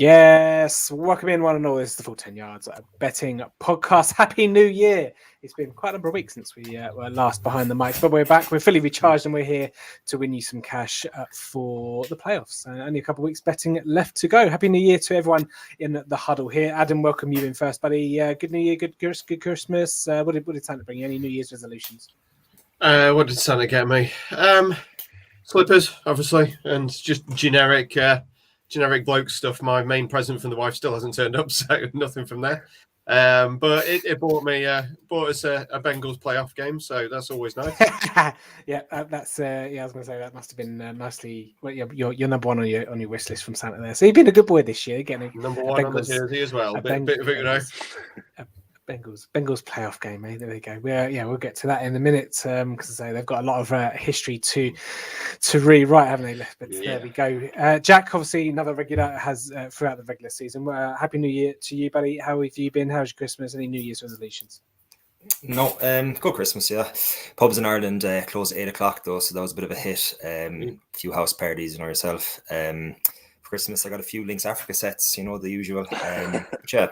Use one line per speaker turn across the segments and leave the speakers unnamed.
Yes, welcome in one and all. This is the Full 10 Yards Betting Podcast. Happy New Year. It's been quite a number of weeks since we were last behind the mic, but we're back. We're fully recharged and we're here to win you some cash for the playoffs. Only a couple of weeks betting left to go. Happy New Year to everyone in the huddle here. Adam, welcome you in first, buddy. Good New Year, good Christmas. What did Santa bring you? Any New Year's resolutions?
What did Santa get me? Slippers, obviously, and just generic bloke stuff. My main present from the wife still hasn't turned up, so nothing from there. But it bought us a Bengals playoff game, so that's always nice.
Yeah, that's I was going to say that must have been nicely. Well, you're number one on your wish list from Santa there. So you've been a good boy this year, getting
number one on the jersey as well. Bit of it, you know.
Bengals playoff game, eh? There we go. We'll get to that in a minute because they've got a lot of history to rewrite, haven't they? But There we go. Jack, obviously another regular, has throughout the regular season. Happy New Year to you, buddy. How have you been? How's your Christmas? Any New Year's resolutions?
No, good Christmas, yeah. Pubs in Ireland closed at 8 o'clock though, so that was a bit of a hit. A few house parties, yourself. For Christmas, I got a few Lynx Africa sets, the usual. But yeah,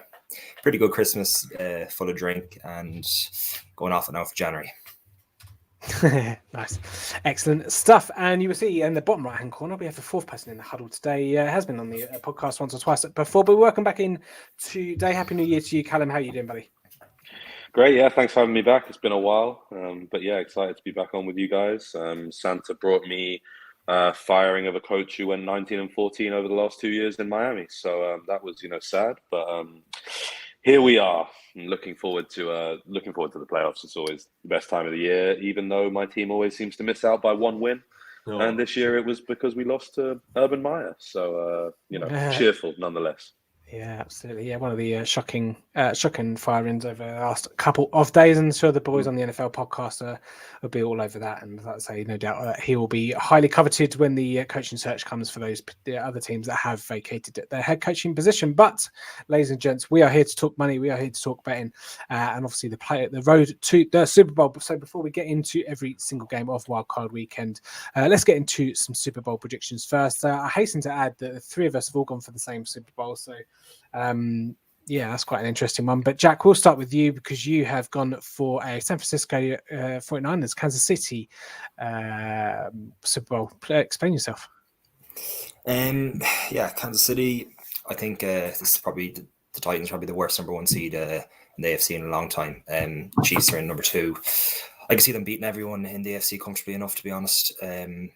pretty good Christmas, full of drink and going off it now for January.
Nice, excellent stuff. And you will see in the bottom right hand corner we have the fourth person in the huddle today. Has been on the podcast once or twice before, but welcome back in today. Happy New Year to you, Callum. How are you doing, buddy?
Great, yeah. Thanks for having me back. It's been a while, but yeah, excited to be back on with you guys. Santa brought me firing of a coach who went 19-14 over the last 2 years in Miami. So that was, sad, but here we are. I'm looking forward to the playoffs. It's always the best time of the year, even though my team always seems to miss out by one win. And this year it was because we lost to Urban Meyer. So cheerful nonetheless.
Yeah, absolutely. Yeah, one of the shocking firings over the last couple of days. And sure, the boys on the NFL podcast will be all over that. And like I say, no doubt he will be highly coveted when the coaching search comes for the other teams that have vacated their head coaching position. But, ladies and gents, we are here to talk money. We are here to talk betting, and obviously the road to the Super Bowl. So before we get into every single game of Wildcard weekend, let's get into some Super Bowl predictions first. I hasten to add that the three of us have all gone for the same Super Bowl. So that's quite an interesting one. But Jack, we'll start with you because you have gone for a San Francisco 49ers Kansas City Super Bowl. Explain yourself.
Kansas City. I think this is probably the Titans, probably the worst number one seed in the AFC in a long time. Chiefs are in number two. I can see them beating everyone in the AFC comfortably enough, to be honest. I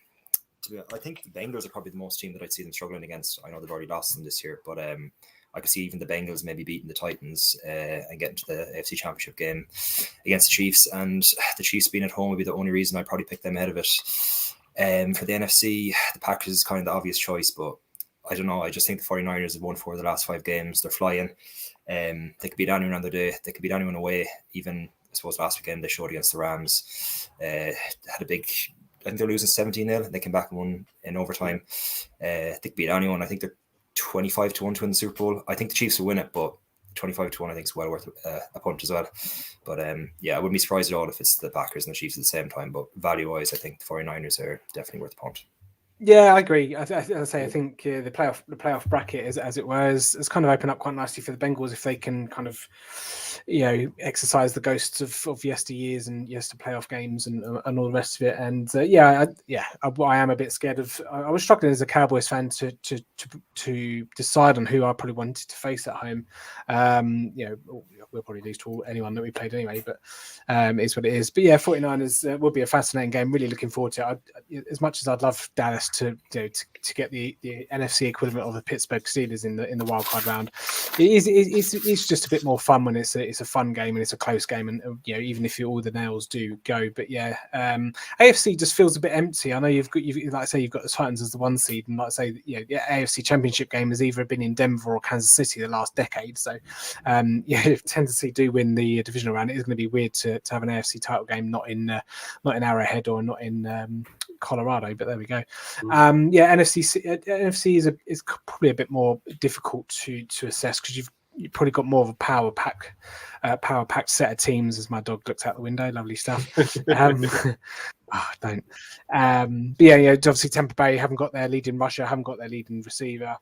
think the Bengals are probably the most team that I'd see them struggling against. I know they've already lost them this year, but I could see even the Bengals maybe beating the Titans and getting to the AFC Championship game against the Chiefs. And the Chiefs being at home would be the only reason I'd probably pick them ahead of it. For the NFC, the Packers is kind of the obvious choice, but I don't know. I just think the 49ers have won 4 of the last 5 games. They're flying. They could beat anyone on their day. They could beat anyone away. Even, I suppose, last weekend they showed against the Rams. Had a big... I think they're losing 17-0. They came back and won in overtime. They could beat anyone. I think they're 25-1 to win the Super Bowl. I think the Chiefs will win it, but 25-1 I think is well worth a punt as well. But I wouldn't be surprised at all if it's the Packers and the Chiefs at the same time. But value-wise, I think the 49ers are definitely worth a punt.
Yeah, I agree. I think the playoff bracket, as it were, has kind of opened up quite nicely for the Bengals if they can kind of, exercise the ghosts of yesteryears and playoff games and all the rest of it. And I am a bit scared of. I was struggling as a Cowboys fan to decide on who I probably wanted to face at home. We'll probably lose to anyone that we played anyway, but it's what it is. But yeah, 49ers will be a fascinating game. Really looking forward to it. As much as I'd love Dallas to get the NFC equivalent of the Pittsburgh Steelers in the wildcard round, it's just a bit more fun when it's a fun game and it's a close game, and even if all the nails do go. But yeah, AFC just feels a bit empty. I know you've got the Titans as the 1 seed, and like I say, the AFC Championship game has either been in Denver or Kansas City the last decade. So if Tennessee do win the divisional round, it is going to be weird to have an AFC title game not in Arrowhead or not in Colorado. But there we go. NFC is probably a bit more difficult to assess because you've probably got more of a power packed set of teams. As my dog looks out the window, lovely stuff. Don't. Obviously Tampa Bay haven't got their leading rusher, haven't got their leading receiver.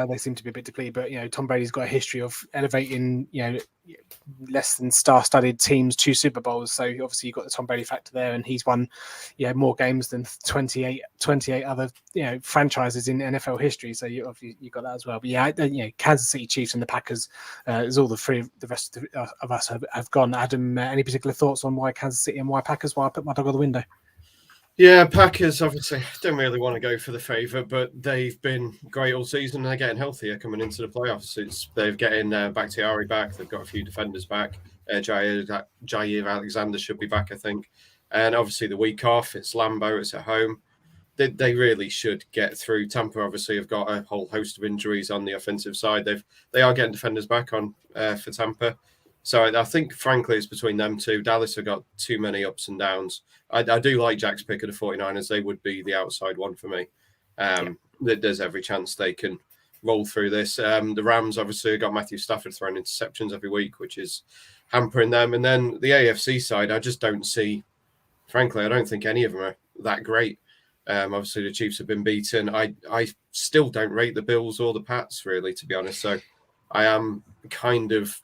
They seem to be a bit depleted, but Tom Brady's got a history of elevating less than star-studded teams to Super Bowls. So obviously you've got the Tom Brady factor there, and he's won more games than 28 other franchises in NFL history. So you got that as well. But Kansas City Chiefs and the Packers is all the rest of us have gone. Adam, any particular thoughts on why Kansas City and why Packers? Why I put my dog on the window?
Yeah, Packers obviously don't really want to go for the favourite, but they've been great all season. And they're getting healthier coming into the playoffs. They're getting Bakhtiari back. They've got a few defenders back. Jair Alexander should be back, I think. And obviously the week off, it's Lambeau, it's at home. They really should get through. Tampa obviously have got a whole host of injuries on the offensive side. They are getting defenders back on for Tampa. So I think, frankly, it's between them two. Dallas have got too many ups and downs. I do like Jack's pick of the 49ers. They would be the outside one for me. There's every chance they can roll through this. The Rams obviously have got Matthew Stafford throwing interceptions every week, which is hampering them. And then the AFC side, I just don't see, frankly, I don't think any of them are that great. Obviously, the Chiefs have been beaten. I still don't rate the Bills or the Pats, really, to be honest. So I am kind of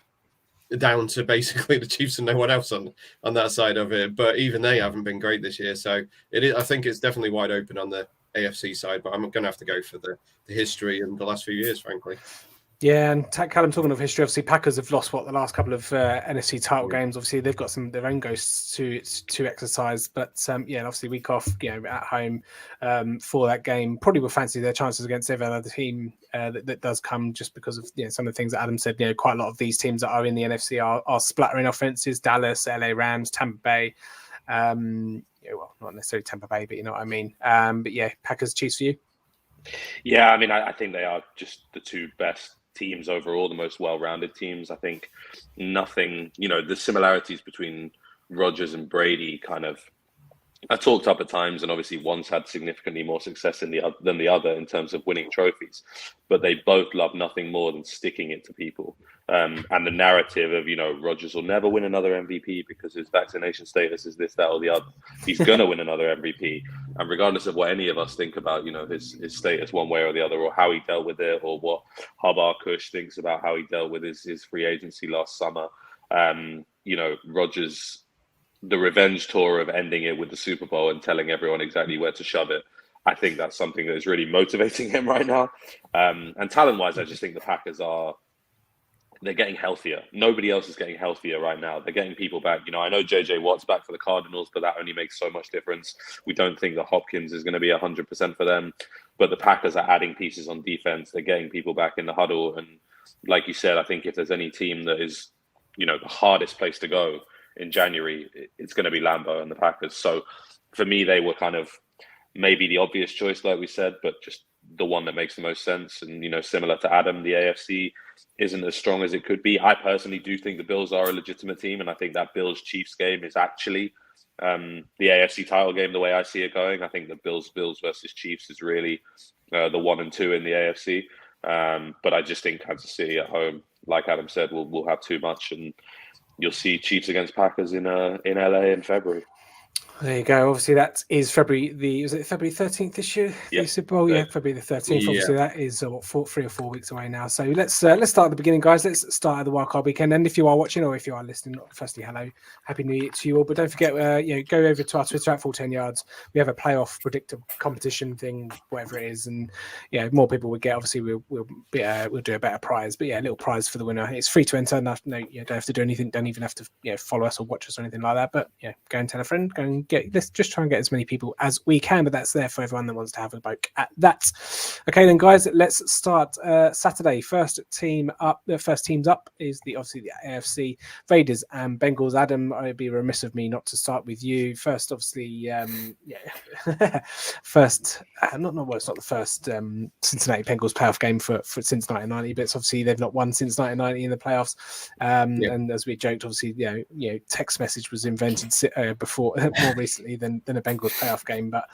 down to basically the Chiefs and no one else on that side of it. But even they haven't been great this year. So I think it's definitely wide open on the AFC side, but I'm going to have to go for the history in the last few years, frankly.
Yeah, and Callum, talking of history, obviously Packers have lost the last couple of NFC title games. Obviously, they've got their own ghosts to exercise, but obviously week off, at home for that game, probably will fancy their chances against every other team that does come, just because of some of the things that Adam said. Quite a lot of these teams that are in the NFC are splattering offenses: Dallas, LA Rams, Tampa Bay. Well, not necessarily Tampa Bay, but you know what I mean. But yeah, Packers, Chiefs for you.
Yeah, I mean, I think they are just the two best teams overall, the most well-rounded teams. I think nothing, the similarities between Rodgers and Brady kind of are talked up at times, and obviously one's had significantly more success than the other in terms of winning trophies, but they both love nothing more than sticking it to people. And the narrative of, Rodgers will never win another MVP because his vaccination status is this, that, or the other. He's going to win another MVP. And regardless of what any of us think about, his status one way or the other, or how he dealt with it, or what Habar Kush thinks about how he dealt with his free agency last summer, Rodgers, the revenge tour of ending it with the Super Bowl and telling everyone exactly where to shove it, I think that's something that is really motivating him right now. And talent-wise, I just think the Packers they're getting healthier. Nobody else is getting healthier right now. They're getting people back. I know JJ Watt's back for the Cardinals, but that only makes so much difference. We don't think that Hopkins is going to be 100% for them, but the Packers are adding pieces on defense. They're getting people back in the huddle. And like you said, I think if there's any team that is, the hardest place to go in January, it's going to be Lambeau and the Packers. So for me, they were kind of maybe the obvious choice, like we said, but just the one that makes the most sense. And, similar to Adam, the AFC isn't as strong as it could be. I personally do think the Bills are a legitimate team, and I think that Bills-Chiefs game is actually the AFC title game the way I see it going. I think the Bills versus Chiefs is really the 1 and 2 in the AFC. But I just think Kansas City at home, like Adam said, will have too much, and you'll see Chiefs against Packers in LA in February.
There you go. Obviously, that is February 13th this year?
Yeah.
The Super Bowl, February the 13th.
Yeah.
Obviously, that is 3 or 4 weeks away now. So let's start at the beginning, guys. Let's start at the Wildcard weekend. And if you are watching or if you are listening, firstly, hello, Happy New Year to you all. But don't forget, go over to our Twitter at Full 10 Yards. We have a playoff predictor competition thing, whatever it is, and more people we get. Obviously, we'll do a better prize. But a little prize for the winner. It's free to enter. No, you don't have to do anything. Don't even have to follow us or watch us or anything like that. But go and tell a friend. Go and let's just try and get as many people as we can, but that's there for everyone that wants to have a poke at that. Okay, then, guys, let's start Saturday. First teams up is obviously the AFC Raiders and Bengals. Adam, I'd be remiss of me not to start with you first. Obviously, first, it's not the first Cincinnati Bengals playoff game for since 1990, but it's obviously they've not won since 1990 in the playoffs. And as we joked, obviously, text message was invented before more recently than a Bengals playoff game, but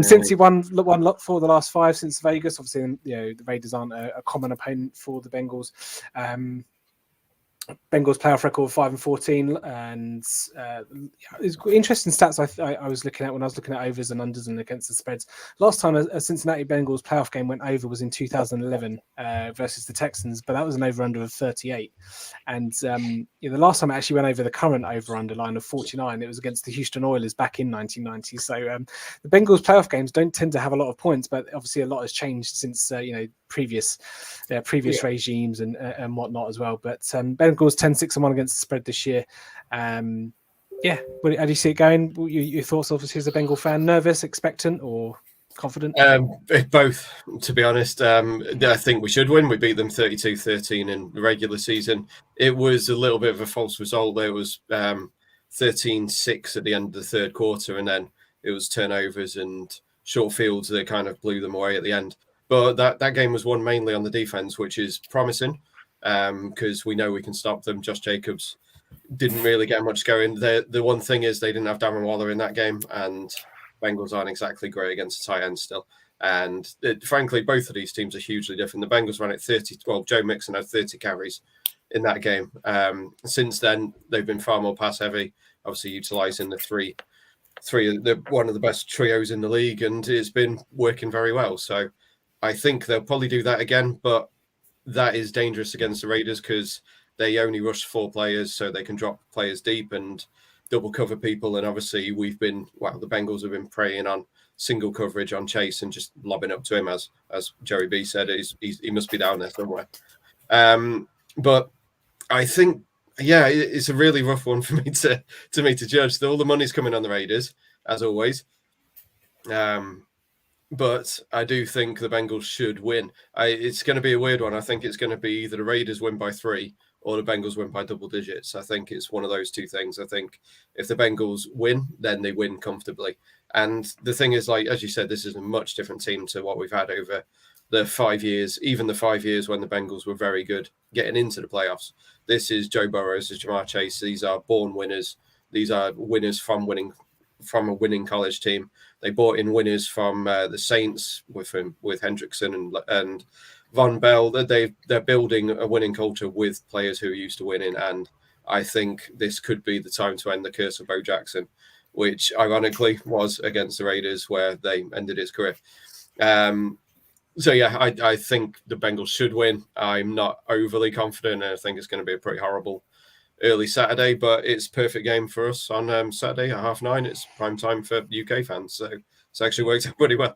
since he won for the last 5 since Vegas, obviously the Raiders aren't a common opponent for the Bengals. Bengals playoff record 5-14, and it's interesting stats I was looking at when I was looking at overs and unders and against the spreads. Last time a Cincinnati Bengals playoff game went over was in 2011 versus the Texans, but that was an over-under of 38. And the last time it actually went over the current over-under line of 49, it was against the Houston Oilers back in 1990. So the Bengals playoff games don't tend to have a lot of points, but obviously a lot has changed since previous regimes and whatnot as well. But Bengals 10-6-1 against the spread this year. How do you see it going? Your thoughts, obviously, as a Bengal fan? Nervous, expectant, or confident?
Both, to be honest. I think we should win. We beat them 32-13 in the regular season. It was a little bit of a false result. There was 13-6 at the end of the third quarter, and then it was turnovers and short fields that kind of blew them away at the end. But that game was won mainly on the defense, which is promising because we know we can stop them. Josh Jacobs didn't really get much going. The one thing is they didn't have Darren Waller in that game, and Bengals aren't exactly great against the tight end still. And frankly, both of these teams are hugely different. The Bengals ran at 30. Well, Joe Mixon had 30 carries in that game. Since then, they've been far more pass heavy, obviously utilising the three, one of the best trios in the league, and it's been working very well. So I think they'll probably do that again, but that is dangerous against the Raiders because they only rush 4 players, so they can drop players deep and double cover people. And obviously the Bengals have been preying on single coverage on Chase and just lobbing up to him, as Jerry B said, he must be down there somewhere. But I think, it's a really rough one for me to judge. All the money's coming on the Raiders, as always. But I do think the Bengals should win. It's going to be a weird one. I think it's going to be either the Raiders win by 3 or the Bengals win by double digits. I think it's one of those two things. I think if the Bengals win, then they win comfortably. And the thing is, as you said, this is a much different team to what we've had over the 5 years, even the 5 years when the Bengals were very good getting into the playoffs. This is Joe Burrow, this is Jamar Chase. These are born winners. These are winners from a winning college team. They brought in winners from the Saints with Hendrickson and Von Bell. They're building a winning culture with players who are used to winning, and I think this could be the time to end the curse of Bo Jackson, which ironically was against the Raiders where they ended his career. I think the Bengals should win. I'm not overly confident, and I think it's going to be a pretty horrible early Saturday, but it's perfect game for us on Saturday at 9:30. It's prime time for UK fans, so it's actually worked out pretty well.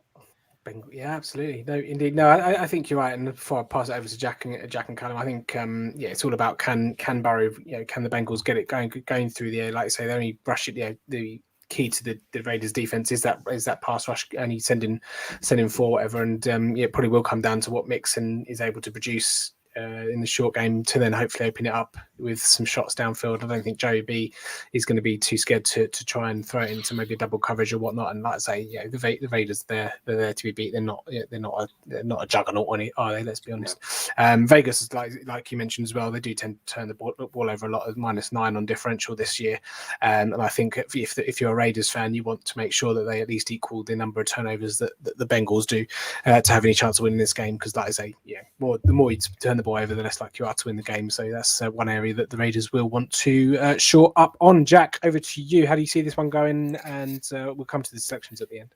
Yeah, absolutely. No, indeed. No, I think you're right. And before I pass it over to Jack and Callum, I think it's all about can Burrow, can the Bengals get it going through the air? Like I say, they only brush it. The key to the Raiders' defense is that pass rush, only sending 4 whatever, and it probably will come down to what Mixon is able to produce in the short game to then hopefully open it up with some shots downfield. I don't think Joey B is going to be too scared to try and throw it into maybe a double coverage or whatnot. And like I say, the Raiders, they're there to be beat. They're not a juggernaut on it, are they? Let's be honest. Vegas is like you mentioned as well. They do tend to turn the ball over a lot, of -9 on differential this year. And I think if you're a Raiders fan, you want to make sure that they at least equal the number of turnovers that the Bengals do to have any chance of winning this game. Because like I say, the more you turn the ball over, the less likely you are to win the game. So that's one area that the Raiders will want to shore up on. Jack, over to you. How do you see this one going? And we'll come to the selections at the end.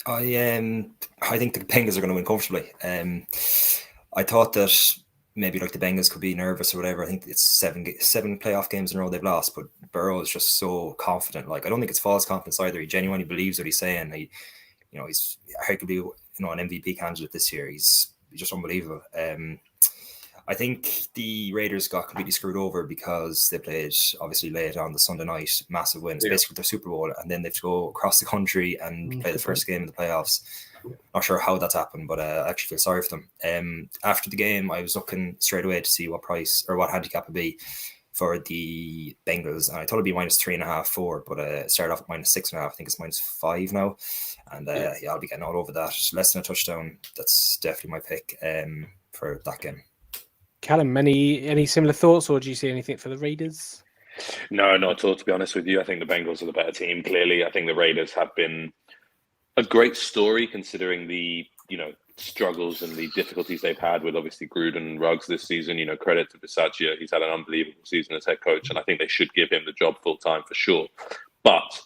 I think the Bengals are going to win comfortably. I thought that maybe the Bengals could be nervous or whatever. I think it's seven playoff games in a row they've lost, but Burrow is just so confident. I don't think it's false confidence either. He genuinely believes what he's saying. He's arguably an MVP candidate this year. He's just unbelievable. I think the Raiders got completely screwed over because they played obviously late on the Sunday night, massive wins, basically their Super Bowl, and then they have to go across the country and play the first game of the playoffs. Not sure how that's happened, but I actually feel sorry for them. After the game, I was looking straight away to see what price or what handicap would be for the Bengals, and I thought it'd be -3.5, 4, but it started off at -6.5. I think it's -5 now, and I'll be getting all over that. Less than a touchdown. That's definitely my pick for that game.
Callum, any similar thoughts, or do you see anything for the Raiders?
No, not at all, to be honest with you. I think the Bengals are the better team, clearly. I think the Raiders have been a great story considering the struggles and the difficulties they've had with obviously Gruden and Ruggs this season. You know, credit to Bisaccia. He's had an unbelievable season as head coach, and I think they should give him the job full time for sure. But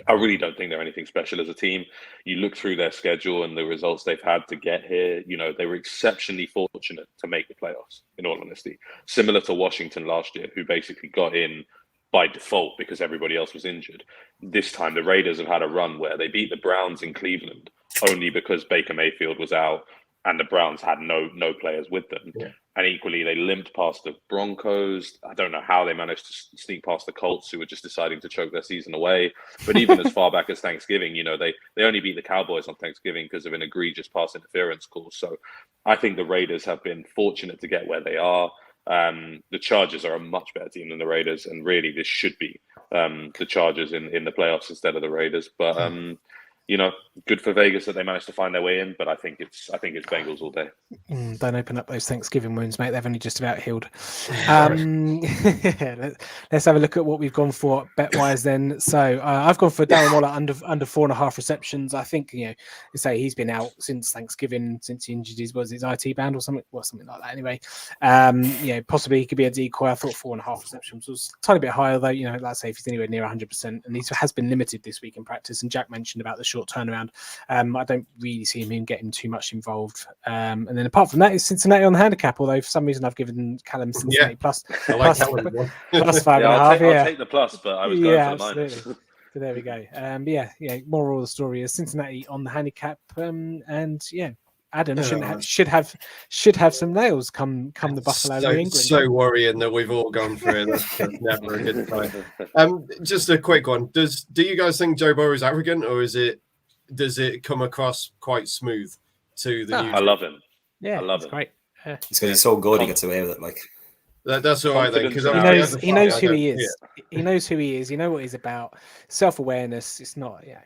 I really don't think they're anything special as a team. You look through their schedule and the results they've had to get here, you know, they were exceptionally fortunate to make the playoffs, in all honesty. Similar to Washington last year, who basically got in by default because everybody else was injured. This time, the Raiders have had a run where they beat the Browns in Cleveland only because Baker Mayfield was out and the Browns had no players with them.
Yeah.
And equally, they limped past the Broncos. I don't know how they managed to sneak past the Colts, who were just deciding to choke their season away. But even as far back as Thanksgiving, you know, they only beat the Cowboys on Thanksgiving because of an egregious pass interference call. So I think the Raiders have been fortunate to get where they are. The Chargers are a much better team than the Raiders, and really this should be the Chargers in the playoffs instead of the Raiders. But you know, good for Vegas that they managed to find their way in, but I think it's Bengals all day.
Don't open up those Thanksgiving wounds, mate. They've only just about healed. Let's have a look at what we've gone for bet-wise then. So I've gone for Darren Waller under 4.5 receptions. I think, you know, you say he's been out since Thanksgiving, since he injured his IT band or something, something like that anyway. You know, possibly he could be a decoy. I thought 4.5 receptions was a tiny bit higher though. You know, let's say if he's anywhere near 100%, and he has been limited this week in practice. And Jack mentioned about the short turnaround. I don't really see him getting too much involved. And then apart from that, it's Cincinnati on the handicap. Although for some reason I've given Callum Cincinnati plus 5.5.
I'll take the plus, but I was going for the minus.
So there we go. Moral of the story is Cincinnati on the handicap. And yeah, Adam should have some nails come the Buffalo New England.
So worrying that we've all gone through it. That's never a good time. Just a quick one. Do you guys think Joe Burrow is arrogant, or does it come across quite smooth to the?
I love him.
Yeah,
I love him.
Great.
It's because he's so good, he gets away with it. Like
that's all right then, because
he knows who he is. He knows who he is. You know what he's about. Self-awareness. It's not. Yeah.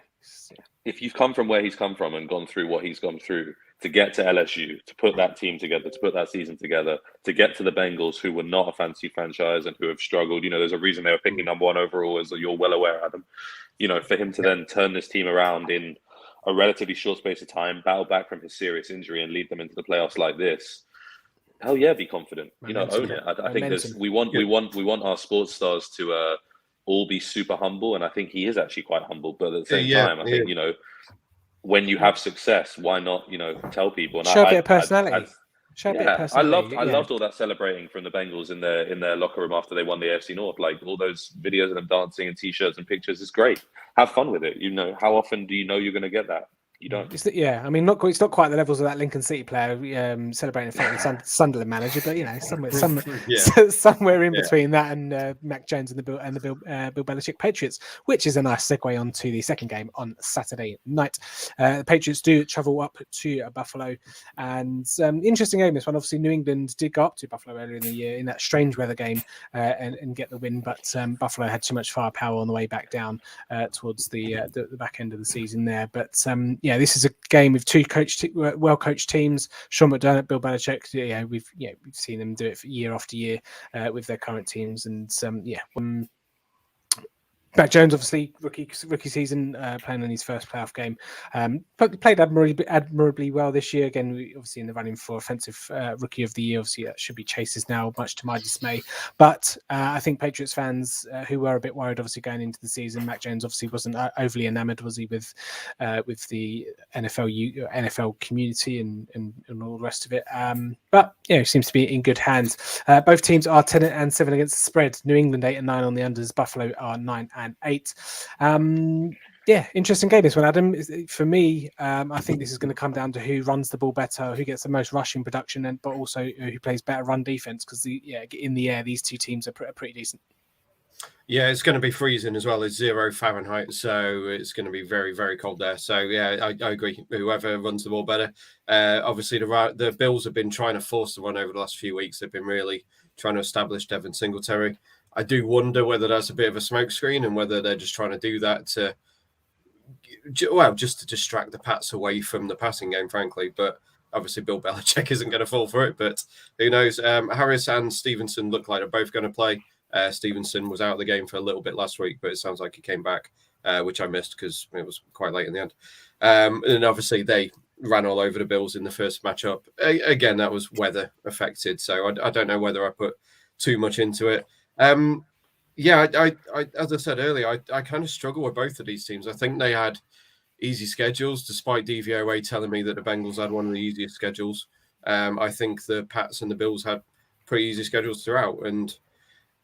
If you've come from where he's come from and gone through what he's gone through to get to LSU, to put that team together, to put that season together, to get to the Bengals, who were not a fancy franchise and who have struggled. You know, there's a reason they were picking number 1 overall, as you're well aware, Adam. You know, for him to then turn this team around in a relatively short space of time, battle back from his serious injury and lead them into the playoffs like this. Hell yeah, be confident. You know, own it. I think we want our sports stars to all be super humble, and I think he is actually quite humble. But at the same time, I think, you know, when you have success, why not, you know, tell people? And
show a bit of personality.
I loved all that celebrating from the Bengals in their locker room after they won the AFC North. Like all those videos of them dancing and T-shirts and pictures is great. Have fun with it. You know, how often do you know you're going to get that? You don't.
I mean, it's not quite the levels of that Lincoln City player celebrating in front of the Sunderland manager, but you know, somewhere in between that and Mac Jones and the Bill Belichick Patriots, which is a nice segue onto the second game on Saturday night. The Patriots do travel up to Buffalo, and interesting game this one. Obviously, New England did go up to Buffalo earlier in the year in that strange weather game and get the win, but Buffalo had too much firepower on the way back down towards the back end of the season there. But this is a game with two well-coached teams. Sean McDermott, Bill Belichick. We've seen them do it for year after year with their current teams, and Mac Jones, obviously rookie season, playing in his first playoff game, but played admirably well this year. Again, obviously in the running for offensive rookie of the year. Obviously, that should be Chase's now, much to my dismay. But I think Patriots fans who were a bit worried, obviously going into the season, Mac Jones obviously wasn't overly enamoured, was he, with the NFL community and all the rest of it. But seems to be in good hands. Both teams are 10-7 against the spread. New England 8-9 on the unders. Buffalo are 9-8. Interesting game this one, Adam. For me, I think this is going to come down to who runs the ball better, who gets the most rushing production, but also who plays better run defense. Because in the air, these two teams are pretty decent.
Yeah, it's going to be freezing as well. It's 0 Fahrenheit, so it's going to be very, very cold there. So I agree. Whoever runs the ball better. Obviously, the Bills have been trying to force the run over the last few weeks. They've been really trying to establish Devin Singletary. I do wonder whether that's a bit of a smokescreen and whether they're just trying to do that just to distract the Pats away from the passing game, frankly. But obviously, Bill Belichick isn't going to fall for it. But who knows? Harris and Stevenson look like they're both going to play. Stevenson was out of the game for a little bit last week, but it sounds like he came back, which I missed because it was quite late in the end. And obviously, they ran all over the Bills in the first matchup. Again, that was weather affected, so I don't know whether I put too much into it. Yeah, I as I said earlier, I kind of struggle with both of these teams. I think they had easy schedules, despite DVOA telling me that the Bengals had one of the easiest schedules. I think the Pats and the Bills had pretty easy schedules throughout, and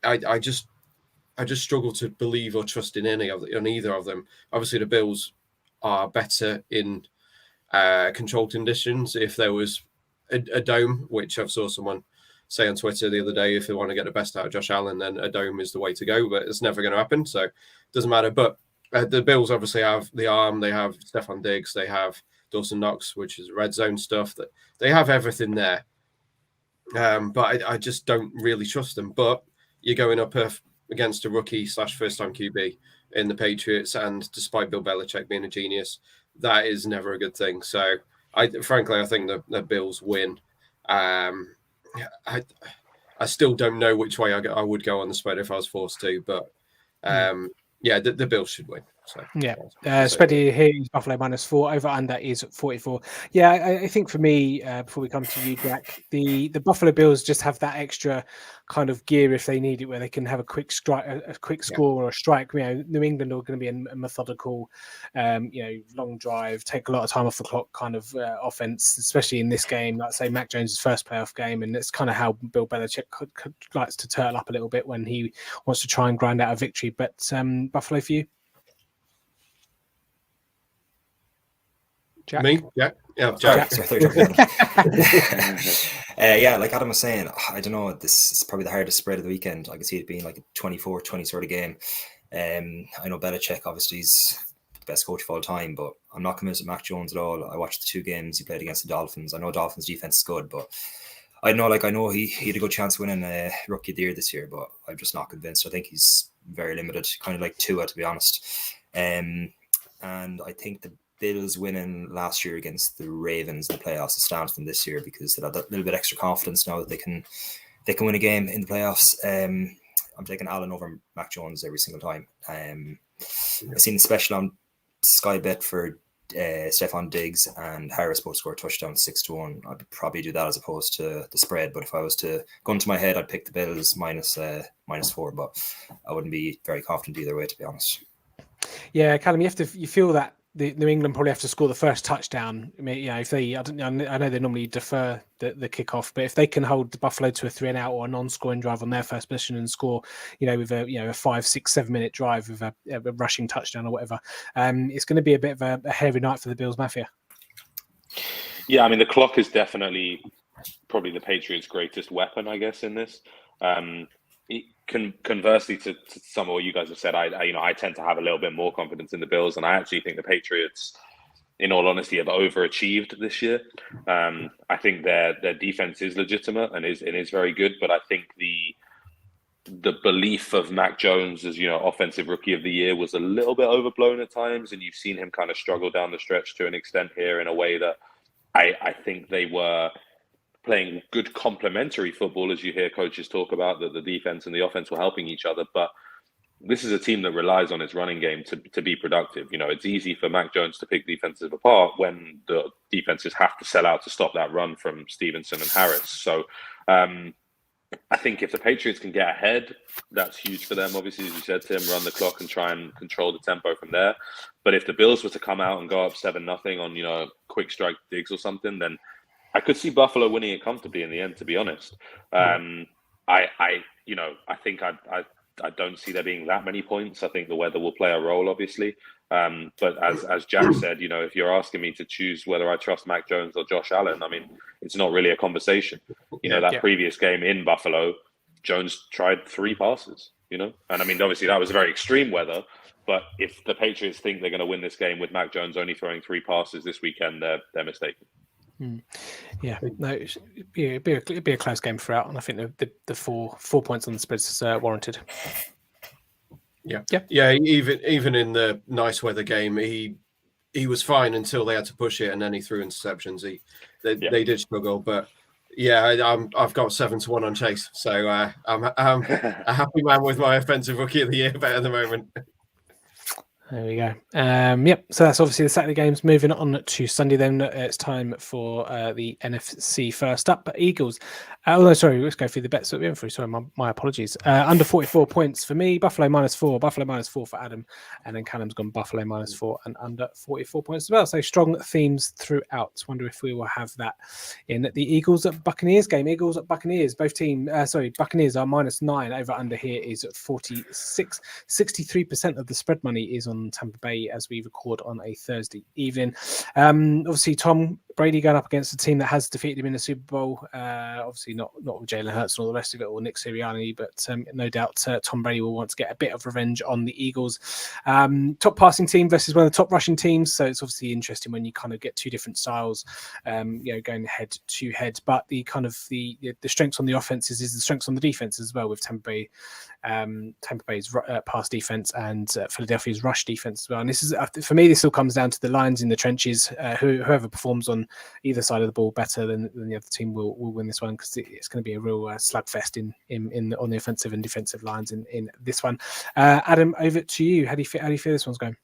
I just struggle to believe or trust in either of them. Obviously, the Bills are better in controlled conditions. If there was a dome, which I've saw someone say on Twitter the other day, if they want to get the best out of Josh Allen, then a dome is the way to go, but it's never going to happen, so it doesn't matter. But the Bills obviously have the arm, they have Stephon Diggs, they have Dawson Knox, which is red zone stuff, that they have everything there. But I just don't really trust them. But you're going up against a rookie / first-time QB in the Patriots, and despite Bill Belichick being a genius, that is never a good thing. So, frankly, I think the Bills win. I still don't know which way I would go on the spread if I was forced to, but yeah, the Bills should win. So
yeah, spread here is Buffalo -4. Over under is 44. Yeah, I think for me, before we come to you, Jack, the Buffalo Bills just have that extra kind of gear if they need it, where they can have a quick strike, a quick score or a strike. You know, New England are going to be a methodical, long drive, take a lot of time off the clock kind of offense, especially in this game. Like say, Mac Jones' first playoff game, and it's kind of how Bill Belichick likes to turtle up a little bit when he wants to try and grind out a victory. But Buffalo for you? Jack?
Me? Yeah, Jack.
Yeah, like Adam was saying, I don't know, this is probably the hardest spread of the weekend. I can see it being like a 24-20 sort of game. I know Belichick obviously is the best coach of all time, but I'm not convinced with Mac Jones at all. I watched the 2 games he played against the Dolphins. I know Dolphins defense is good, but I know he had a good chance of winning Rookie of the Year this year, but I'm just not convinced. I think he's very limited, kind of like Tua, to be honest. And I think the Bills winning last year against the Ravens in the playoffs astounds them this year, because they have that little bit extra confidence now that they can win a game in the playoffs. I'm taking Allen over Mac Jones every single time. I've seen the special on Sky Bet for Stephon Diggs and Harris both score a touchdown 6-1. I'd probably do that as opposed to the spread, but if I was to go into my head, I'd pick the Bills -4, but I wouldn't be very confident either way, to be honest.
Yeah, Callum, you feel that the New England probably have to score the first touchdown. I mean, if they, I know they normally defer the kickoff, but if they can hold Buffalo to a 3-and-out or a non-scoring drive on their first possession and score, with a 5, 6, 7 minute drive with a rushing touchdown or whatever, it's going to be a bit of a hairy night for the Bills Mafia.
Yeah, I mean, the clock is definitely probably the Patriots' greatest weapon, I guess, in this. Conversely to some of what you guys have said, I tend to have a little bit more confidence in the Bills, and I actually think the Patriots, in all honesty, have overachieved this year. I think their defense is legitimate and is very good, but I think the belief of Mac Jones as offensive rookie of the year was a little bit overblown at times, and you've seen him kind of struggle down the stretch to an extent here in a way that I think they were playing good complementary football, as you hear coaches talk about, that the defense and the offense were helping each other. But this is a team that relies on its running game to be productive. It's easy for Mac Jones to pick defenses apart when the defenses have to sell out to stop that run from Stevenson and Harris. So I think if the Patriots can get ahead, that's huge for them. Obviously, as you said, Tim, run the clock and try and control the tempo from there. But if the Bills were to come out and go up 7-0 on, quick strike Diggs or something, then I could see Buffalo winning it comfortably in the end, to be honest. I think I don't see there being that many points. I think the weather will play a role, obviously. But as Jack said, if you're asking me to choose whether I trust Mac Jones or Josh Allen, I mean, it's not really a conversation. That previous game in Buffalo, Jones tried 3 passes, and I mean, obviously that was very extreme weather. But if the Patriots think they're going to win this game with Mac Jones only throwing 3 passes this weekend, they're mistaken.
Yeah, no, it'd be a close game throughout, and I think the 4 points on the spread is warranted.
Yeah. Even in the nice weather game, he was fine until they had to push it, and then he threw interceptions. They did struggle, but yeah, I've got 7-1 on Chase, so I'm a happy man with my offensive rookie of the year bet at the moment.
There we go. Yep. So that's obviously the Saturday games. Moving on to Sunday, then it's time for the NFC first up. Eagles. Oh no, sorry. Let's go through the bets that we went through. Sorry, my apologies. Under 44 points for me. Buffalo -4. Buffalo -4 for Adam, and then Callum's gone Buffalo -4 and under 44 points as well. So strong themes throughout. Wonder if we will have that in the Eagles at Buccaneers game. Eagles at Buccaneers. Both teams. Buccaneers are -9. Over under here is at 46. 63% of the spread money is on Tampa Bay as we record on a Thursday evening. Obviously, Tom Brady going up against a team that has defeated him in the Super Bowl. Obviously, not with Jalen Hurts and all the rest of it, or Nick Sirianni, but no doubt Tom Brady will want to get a bit of revenge on the Eagles. Top passing team versus one of the top rushing teams, so it's obviously interesting when you kind of get two different styles, going head to head. But the kind of the strengths on the offenses is the strengths on the defense as well, with Tampa Bay's pass defense and Philadelphia's rush defense as well. And this is, for me, this all comes down to the lines in the trenches. Whoever performs on either side of the ball better than the other team will win this one, because it's going to be a real slugfest on the offensive and defensive lines in this one. Adam, over to you. How do you feel this one's going?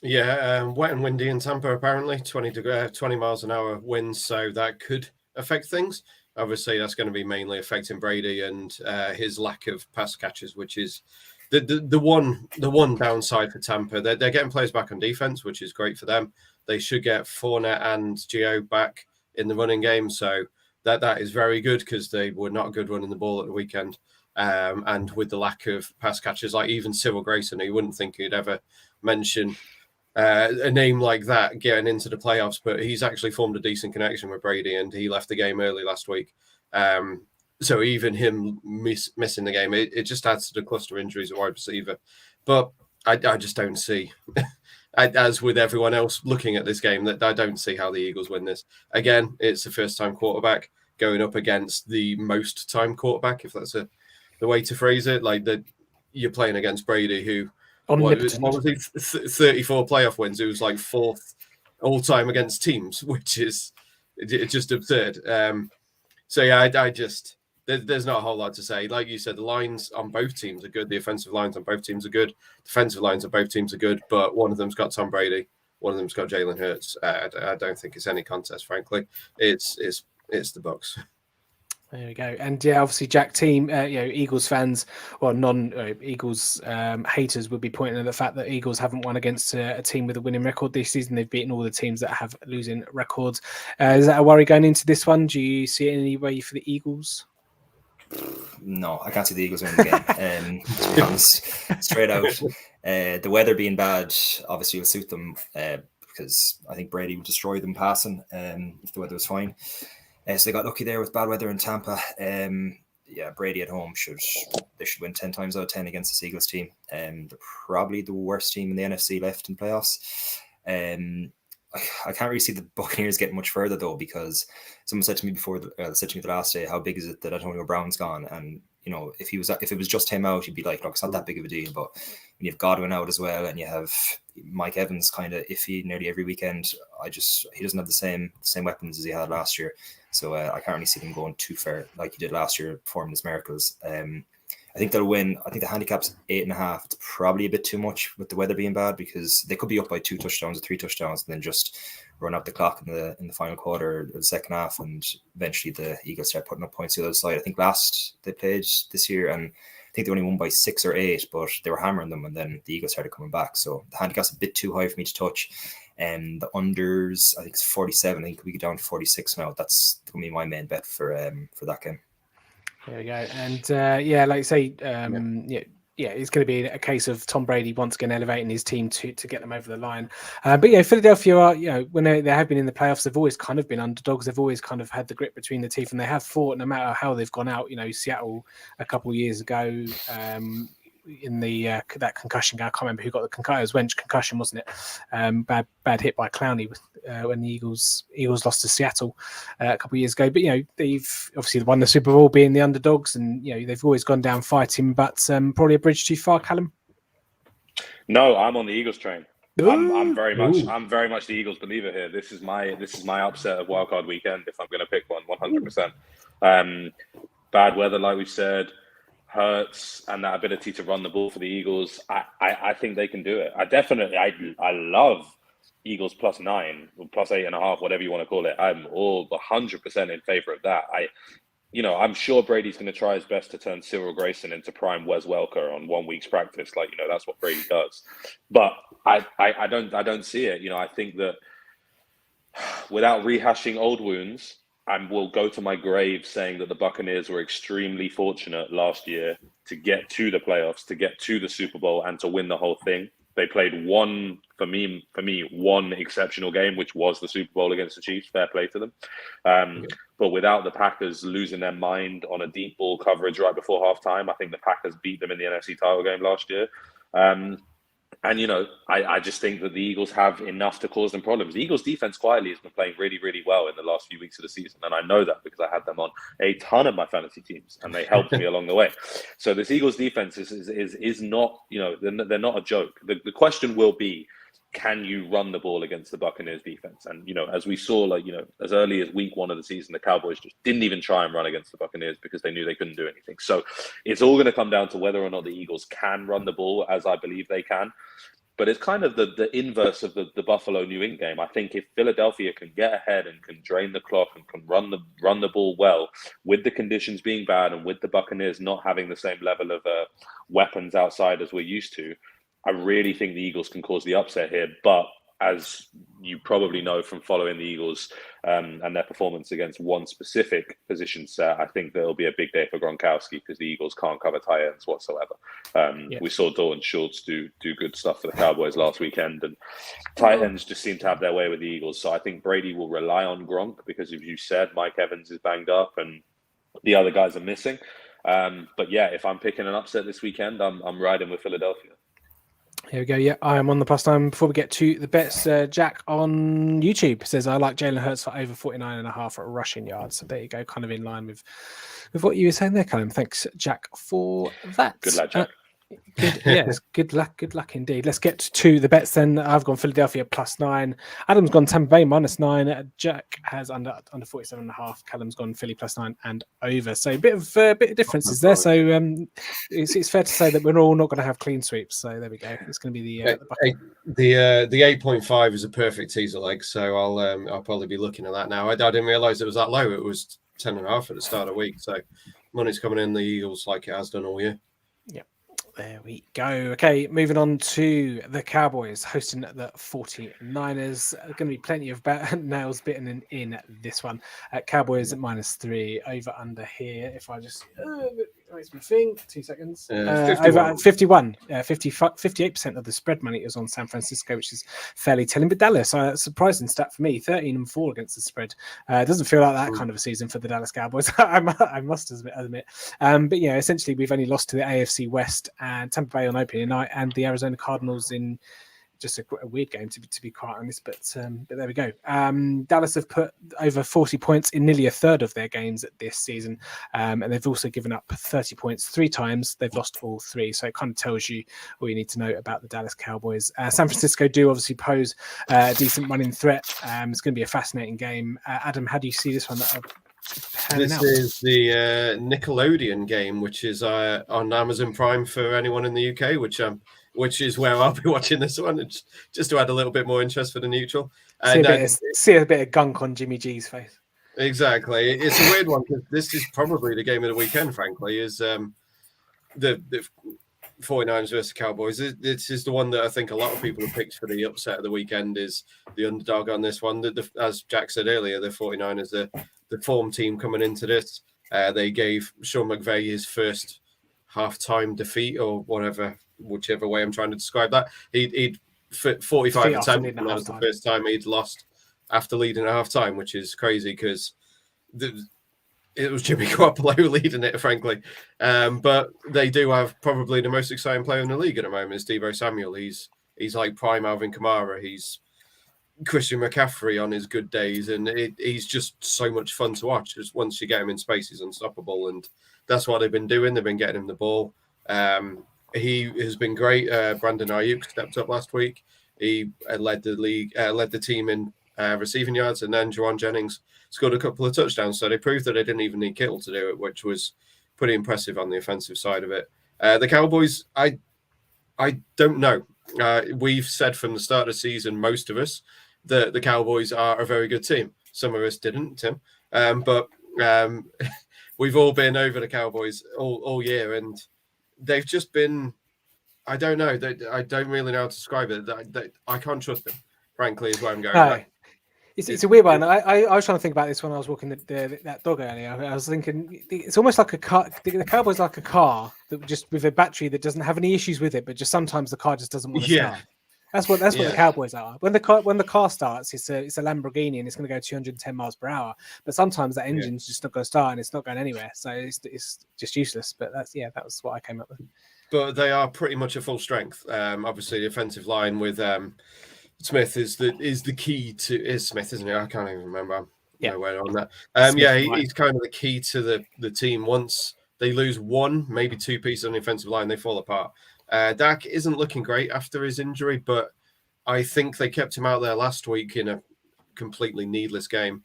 Yeah, wet and windy in Tampa, apparently 20 miles an hour winds, so that could affect things. Obviously, that's going to be mainly affecting Brady and his lack of pass catches, which is the one downside for Tampa. They're getting players back on defense, which is great for them. They should get Fournette and Gio back in the running game, so that is very good, because they were not good running the ball at the weekend. And with the lack of pass catchers, like even Cyril Grayson, you wouldn't think he'd ever mention a name like that getting into the playoffs, but he's actually formed a decent connection with Brady, and he left the game early last week. So even him missing the game, it just adds to the cluster injuries at wide receiver. But I just don't see, as with everyone else looking at this game, that I don't see how the Eagles win this. Again, it's the first-time quarterback going up against the most-time quarterback, if that's the way to phrase it. Like, you're playing against Brady, who what was he, 34 playoff wins. It was like fourth all-time against teams, which is just absurd. So yeah, I just there's not a whole lot to say. Like you said, the lines on both teams are good. The offensive lines on both teams are good. Defensive lines on both teams are good. But one of them's got Tom Brady. One of them's got Jalen Hurts. I don't think it's any contest, frankly. It's the Bucs.
There we go. And yeah, obviously, Jack, team, Eagles fans or non-Eagles haters would be pointing at the fact that Eagles haven't won against a team with a winning record this season. They've beaten all the teams that have losing records. Is that a worry going into this one? Do you see any way for the Eagles?
No, I can't see the Eagles winning the game. To be honest, straight out. The weather being bad obviously will suit them, because I think Brady would destroy them passing if the weather was fine. So they got lucky there with bad weather in Tampa. Brady at home should win 10 times out of 10 against this Eagles team. They're probably the worst team in the NFC left in playoffs. I can't really see the Buccaneers getting much further though, because someone said to me the last day, how big is it that Antonio Brown's gone? And if it was just him out, you'd be like, look, it's not that big of a deal. But when you have Godwin out as well, and you have Mike Evans kind of iffy nearly every weekend, he doesn't have the same weapons as he had last year. So I can't really see them going too far like he did last year, performing his miracles. I think they'll win. I think the handicap's 8.5. It's probably a bit too much with the weather being bad, because they could be up by 2 touchdowns or 3 touchdowns and then just run out the clock in the final quarter or the second half, and eventually the Eagles start putting up points to the other side. I think last they played this year, and I think they only won by 6 or 8, but they were hammering them, and then the Eagles started coming back. So the handicap's a bit too high for me to touch. And the unders, I think it's 47. I think we get down to 46 now. That's going to be my main bet for that game.
There we go. And like you say, it's going to be a case of Tom Brady once again elevating his team to get them over the line. But Philadelphia are, when they have been in the playoffs, they've always kind of been underdogs. They've always kind of had the grip between the teeth, and they have fought no matter how they've gone out. Seattle a couple of years ago, in the that concussion game. I can't remember who got the concussion. It was Wench concussion, wasn't it? Bad hit by Clowney when the Eagles lost to Seattle a couple of years ago. But they've obviously won the Super Bowl being the underdogs, and they've always gone down fighting. But probably a bridge too far, Callum.
No, I'm on the Eagles train. I'm very much the Eagles believer here. This is my upset of Wildcard weekend if I'm going to pick one, 100%. Bad weather, like we said. Hurts and that ability to run the ball for the Eagles, I think they can do it. I love Eagles +9 or +8.5, whatever you want to call it. I'm all 100% in favor of that. I'm sure Brady's going to try his best to turn Cyril Grayson into prime Wes Welker on 1 week's practice. That's what Brady does. But I don't see it. I think that without rehashing old wounds, I will go to my grave saying that the Buccaneers were extremely fortunate last year to get to the playoffs, to get to the Super Bowl, and to win the whole thing. They played one exceptional game, which was the Super Bowl against the Chiefs. Fair play to them. But without the Packers losing their mind on a deep ball coverage right before halftime, I think the Packers beat them in the NFC title game last year. I just think that the Eagles have enough to cause them problems. The Eagles defense quietly has been playing really, really well in the last few weeks of the season. And I know that because I had them on a ton of my fantasy teams and they helped me along the way. So this Eagles defense is not, they're not a joke. The question will be, can you run the ball against the Buccaneers defense? And, as we saw, as early as week 1 of the season, the Cowboys just didn't even try and run against the Buccaneers because they knew they couldn't do anything. So it's all going to come down to whether or not the Eagles can run the ball, as I believe they can. But it's kind of the inverse of the Buffalo-New England game. I think if Philadelphia can get ahead and can drain the clock and can run the ball well, with the conditions being bad and with the Buccaneers not having the same level of weapons outside as we're used to, I really think the Eagles can cause the upset here. But as you probably know from following the Eagles and their performance against one specific position set, I think there'll be a big day for Gronkowski because the Eagles can't cover tight ends whatsoever. We saw Dalton Schultz do good stuff for the Cowboys last weekend, and tight ends just seem to have their way with the Eagles. So I think Brady will rely on Gronk because, as you said, Mike Evans is banged up and the other guys are missing. But yeah, if I'm picking an upset this weekend, I'm riding with Philadelphia.
Here we go. Yeah, I am on the +9. Before we get to the bets, Jack on YouTube says, I like Jalen Hurts for over 49.5 rushing yards. So there you go, kind of in line with what you were saying there, Callum. Thanks, Jack, for that.
Good luck, Jack.
Yes, good luck indeed. Let's get to the bets then. I've gone Philadelphia +9. Adam's gone Tampa Bay -9. Jack has under 47.5. Callum's gone Philly +9 and over. So a bit of differences there. So it's fair to say that we're all not going to have clean sweeps. So there we go. It's going to be
the 8.5 is a perfect teaser leg. So I'll probably be looking at that now. I didn't realize it was that low. It was 10.5 at the start of the week. So money's coming in the Eagles like it has done all year.
Yeah. There we go. Okay, moving on to the Cowboys hosting the 49ers. Going to be plenty of nails bitten in this one. Cowboys at -3, over under here. If I just makes me think, 2 seconds. Over 51, 58% of the spread money is on San Francisco, which is fairly telling. But Dallas, surprising stat for me, 13-4 against the spread. It doesn't feel like that kind of a season for the Dallas Cowboys. I must admit. But yeah, essentially we've only lost to the AFC West and Tampa Bay on opening night and the Arizona Cardinals in just a weird game to be quite honest, but there we go. Dallas have put over 40 points in nearly a third of their games this season, and they've also given up 30 points 3 times. They've lost all 3, so it kind of tells you all you need to know about the Dallas Cowboys. San Francisco do obviously pose a decent running threat. It's going to be a fascinating game. Adam, how do you see this one?
This is the Nickelodeon game, which is on Amazon Prime for anyone in the UK, which is where I'll be watching this one, just to add a little bit more interest for the neutral.
See a bit of gunk on Jimmy G's face.
Exactly. It's a weird one because this is probably the game of the weekend, frankly, is the 49ers versus Cowboys. This is the one that I think a lot of people have picked for the upset of the weekend, is the underdog on this one. As Jack said earlier, the 49ers, the form team coming into this. They gave Sean McVay his first halftime defeat, or whichever way I'm trying to describe that. He'd 45 attempts, and that was the first time he'd lost after leading at halftime, which is crazy because it was Jimmy Garoppolo leading it, frankly. But they do have probably the most exciting player in the league at the moment, is Deebo Samuel. He's like prime Alvin Kamara. He's Christian McCaffrey on his good days, and he's just so much fun to watch. Just once you get him in space, he's unstoppable, and that's what they've been doing. They've been getting him the ball. He has been great. Brandon Ayuk stepped up last week. He led the team in receiving yards, and then Juwan Jennings scored a couple of touchdowns. So they proved that they didn't even need Kittle to do it, which was pretty impressive on the offensive side of it. The Cowboys, I don't know. We've said from the start of the season, most of us, that the Cowboys are a very good team. Some of us didn't, Tim, but we've all been over the Cowboys all year, and they've just been. I don't know. I don't really know how to describe it. I can't trust them. Frankly, is where I'm going.
No. It's a weird one. I was trying to think about this when I was walking that dog earlier. I was thinking it's almost like a car. The Cowboys like a car that just with a battery that doesn't have any issues with it, but just sometimes the car just doesn't want to start. That's what the Cowboys are. When the car starts, it's a Lamborghini and it's going to go 210 miles per hour. But sometimes that engine's just not going to start and it's not going anywhere. So it's just useless. But that was what I came up with.
But they are pretty much at full strength. Obviously, the offensive line with Smith is the key to Smith, isn't it? I can't even remember. Nowhere on that. He's kind of the key to the team. Once they lose one, maybe two pieces on the offensive line, they fall apart. Dak isn't looking great after his injury, but I think they kept him out there last week in a completely needless game,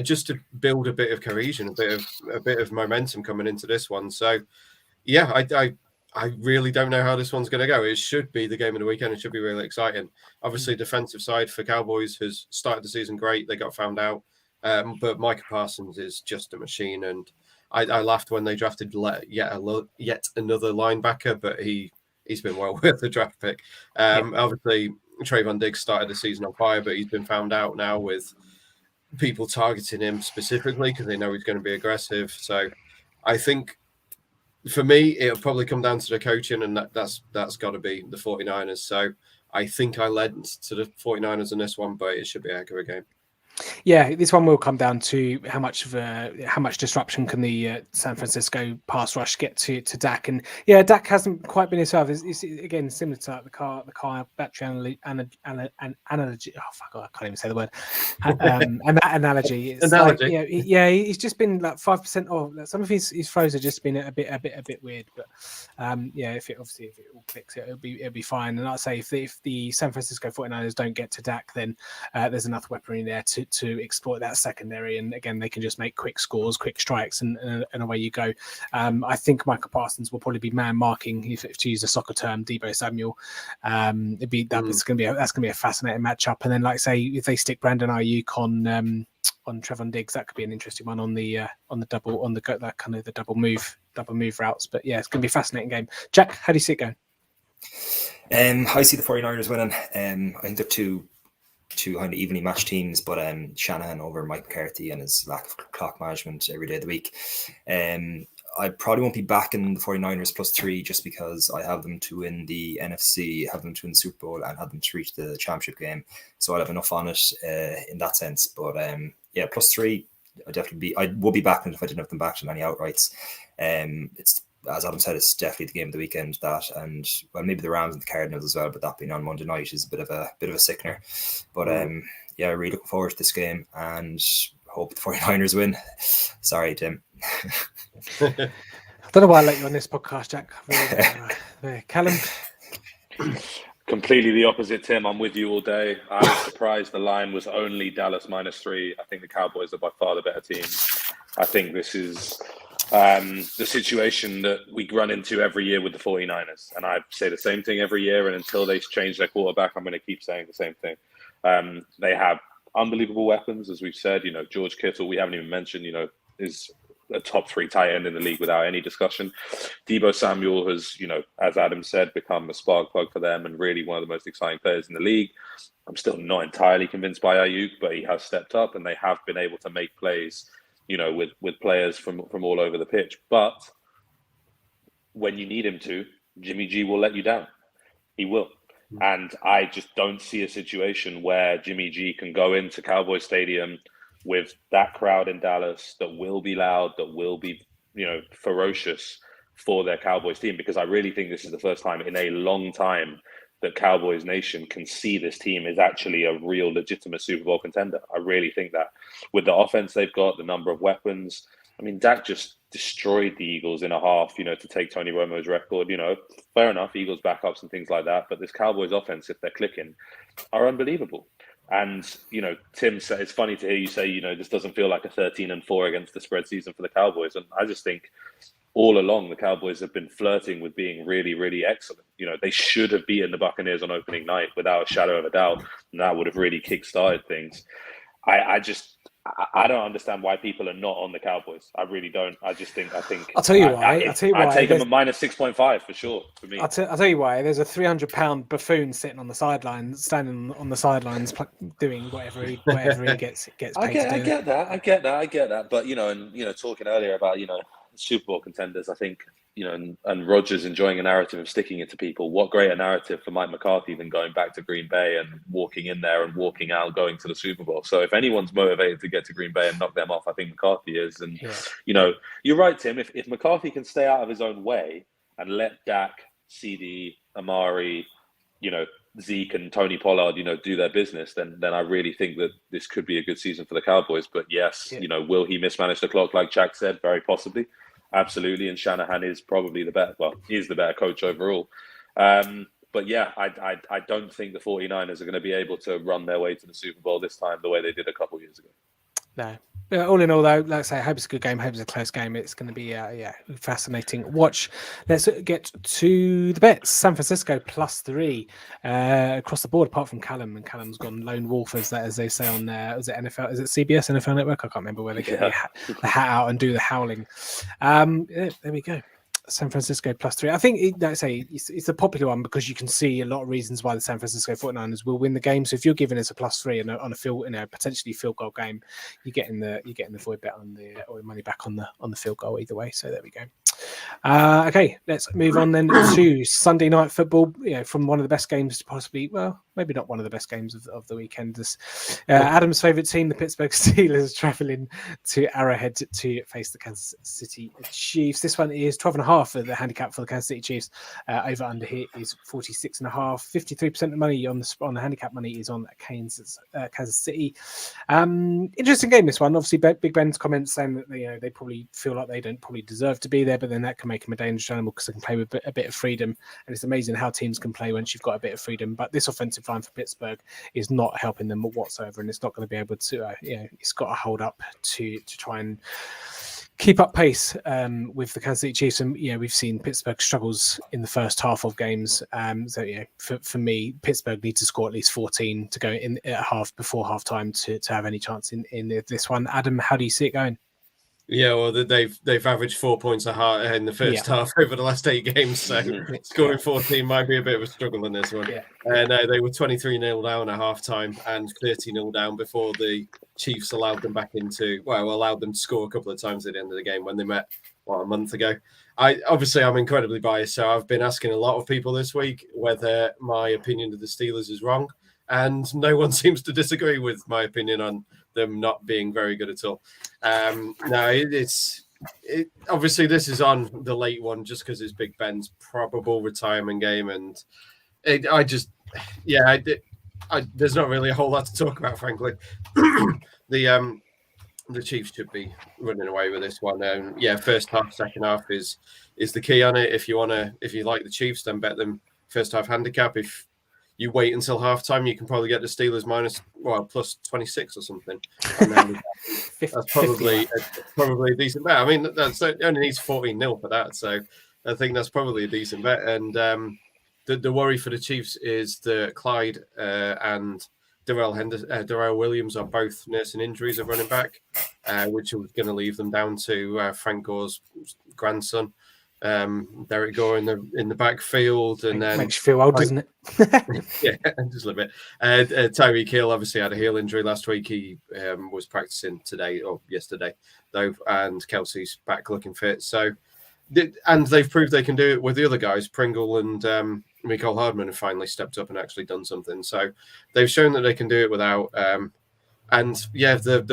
just to build a bit of cohesion, a bit of momentum coming into this one. So, yeah, I really don't know how this one's going to go. It should be the game of the weekend. It should be really exciting. Obviously, defensive side for Cowboys has started the season great. They got found out. But Micah Parsons is just a machine. And I laughed when they drafted yet another linebacker, but he's been well worth the draft pick. Obviously, Trayvon Diggs started the season on fire, but he's been found out now with people targeting him specifically because they know he's going to be aggressive. So I think, for me, it'll probably come down to the coaching, and that's got to be the 49ers. So I think I led to the 49ers in this one, but it should be a heck of a game.
Yeah, this one will come down to how much disruption can the San Francisco pass rush get to Dak, and Dak hasn't quite been himself. It's again similar to the car battery analogy. Oh fuck! I can't even say the word. And that analogy. It's
analogy.
Like, he's just been like 5% off. Some of his throws have just been a bit weird, but if it all clicks, it'll be fine. And I'd say if the San Francisco 49ers don't get to Dak, then there's enough weaponry there to exploit that secondary, and again they can just make quick scores, quick strikes, and away you go. I think Michael Parsons will probably be man marking, if to use a soccer term, Deebo Samuel. That's going to be a fascinating matchup. And then, like say, if they stick Brandon Ayuk on Trevon Diggs, that could be an interesting one on the double that kind of the double move routes. But yeah, it's going to be a fascinating game. Jack, how do you see it going?
I see the 49ers winning. I think they're two kind of evenly matched teams, but Shanahan over Mike McCarthy and his lack of clock management every day of the week. I probably won't be backing the 49ers +3 just because I have them to win the NFC, have them to win the Super Bowl, and have them to reach the championship game. So I'll have enough on it in that sense. But +3, I would be backing it if I didn't have them backed in any outrights. It's, as Adam said, it's definitely the game of the weekend. That, and well, maybe the Rams and the Cardinals as well, but that being on Monday night is a bit of a sickener. But really looking forward to this game and hope the 49ers win. Sorry, Tim.
I don't know why I let you on this podcast, Jack. Callum?
Completely the opposite, Tim. I'm with you all day. I was surprised the line was only Dallas -3. I think the Cowboys are by far the better team. I think this is the situation that we run into every year with the 49ers. And I say the same thing every year. And until they change their quarterback, I'm going to keep saying the same thing. They have unbelievable weapons, as we've said. George Kittle, we haven't even mentioned, is a top 3 tight end in the league without any discussion. Deebo Samuel has, as Adam said, become a spark plug for them and really one of the most exciting players in the league. I'm still not entirely convinced by Ayuk, but he has stepped up and they have been able to make plays, with players from all over the pitch. But when you need him to, Jimmy G will let you down. He will. And I just don't see a situation where Jimmy G can go into Cowboy Stadium with that crowd in Dallas that will be loud, that will be, ferocious for their Cowboys team, because I really think this is the first time in a long time that Cowboys Nation can see this team is actually a real legitimate Super Bowl contender. I really think that with the offense they've got, the number of weapons. I mean, Dak just destroyed the Eagles in a half, to take Tony Romo's record. Fair enough, Eagles backups and things like that. But this Cowboys offense, if they're clicking, are unbelievable. And, Tim said, it's funny to hear you say, this doesn't feel like a 13-4 against the spread season for the Cowboys. And I just think all along, the Cowboys have been flirting with being really, really excellent. They should have beaten the Buccaneers on opening night without a shadow of a doubt, and that would have really kick-started things. I don't understand why people are not on the Cowboys. I really don't. I think.
I'll tell you why.
I take them at minus 6.5 for sure. For me,
I'll tell you why. There's a 300-pound buffoon sitting on the sidelines, standing on the sidelines, doing whatever he gets paid to do.
I get that. But talking earlier about Super Bowl contenders, I think and Rodgers enjoying a narrative of sticking it to people. What greater narrative for Mike McCarthy than going back to Green Bay and walking in there and walking out, going to the Super Bowl? So if anyone's motivated to get to Green Bay and knock them off, I think McCarthy is. And you're right, Tim. If McCarthy can stay out of his own way and let Dak, CD, Amari, Zeke and Tony Pollard, do their business, then I really think that this could be a good season for the Cowboys. But yes, will he mismanage the clock like Jack said? Very possibly. Absolutely. And Shanahan is probably the better coach overall. But yeah, I don't think the 49ers are going to be able to run their way to the Super Bowl this time the way they did a couple of years ago.
No. All in all, though, like I say, I hope it's a good game. I hope it's a close game. It's going to be, fascinating watch. Let's get to the bets. San Francisco +3 across the board, apart from Callum. And Callum's gone lone wolf, as they say on was it NFL? Is it CBS NFL Network? I can't remember where they get the hat out and do the howling. There we go. San Francisco +3. I think, it's a popular one because you can see a lot of reasons why the San Francisco 49ers will win the game. So if you're giving us a +3 on a field, potentially field goal game, you're getting the void bet on or money back on the field goal either way. So there we go. Okay, let's move on then to Sunday night football. From one of the best games to possibly, well, maybe not one of the best games of the weekend. Adam's favorite team, the Pittsburgh Steelers, traveling to Arrowhead to face the Kansas City Chiefs. This one is 12.5 for the handicap for the Kansas City Chiefs. Over under here is 46.5. 53% of the money on the handicap money is on Kansas City. Interesting game, this one. Obviously, Big Ben's comments saying that they probably feel like they don't probably deserve to be there, but then that can make them a dangerous animal because they can play with a bit of freedom. And it's amazing how teams can play once you've got a bit of freedom. But this offensive line for Pittsburgh is not helping them whatsoever, and it's not going to be able to. It's got to hold up to try and keep up pace with the Kansas City Chiefs. And we've seen Pittsburgh struggles in the first half of games. For me, Pittsburgh needs to score at least 14 to go in at before half time to have any chance in this one. Adam, how do you see it going?
Yeah, well, they've averaged 4 points a half in the first half over the last 8 games, so scoring 14 might be a bit of a struggle in this one.
Yeah.
They were 23-0 down at half-time and 30-0 down before the Chiefs allowed them to score a couple of times at the end of the game when they met, a month ago. I'm incredibly biased, so I've been asking a lot of people this week whether my opinion of the Steelers is wrong, and no one seems to disagree with my opinion on them not being very good at all. Obviously this is on the late one just because it's Big Ben's probable retirement game, and there's not really a whole lot to talk about, frankly. The Chiefs should be running away with this one. First half, second half is the key on it. If you like the Chiefs, then bet them first half handicap. If you wait until halftime, you can probably get the Steelers plus 26 or something. And then that's probably a decent bet. I mean, it only needs 14-0 for that, so I think that's probably a decent bet. And the worry for the Chiefs is that Clyde and Darrell Williams are both nursing injuries at running back, which is going to leave them down to Frank Gore's grandson. Derek Gore in the backfield, and then
makes you feel old, doesn't it?
Yeah, just a little bit. Tyreek Hill obviously had a heel injury last week. He was practicing today or yesterday, though, and Kelsey's back looking fit. So, and they've proved they can do it with the other guys. Pringle and Mecole Hardman have finally stepped up and actually done something. So they've shown that they can do it without. The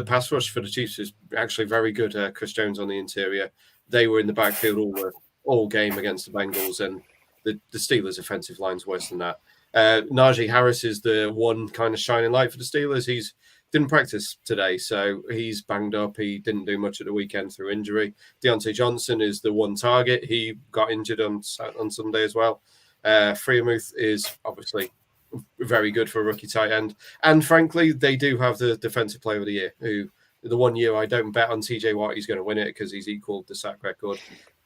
pass rush for the Chiefs is actually very good. Chris Jones on the interior. They were in the backfield all game against the Bengals, and the Steelers' offensive line's worse than that. Najee Harris is the one kind of shining light for the Steelers. He's didn't practice today, so he's banged up. He didn't do much at the weekend through injury. Deontay Johnson is the one target. He got injured on Sunday as well. Freiermuth is obviously very good for a rookie tight end. And frankly, they do have the defensive player of the year, who the one year I don't bet on TJ Watt, he's going to win it because he's equaled the sack record.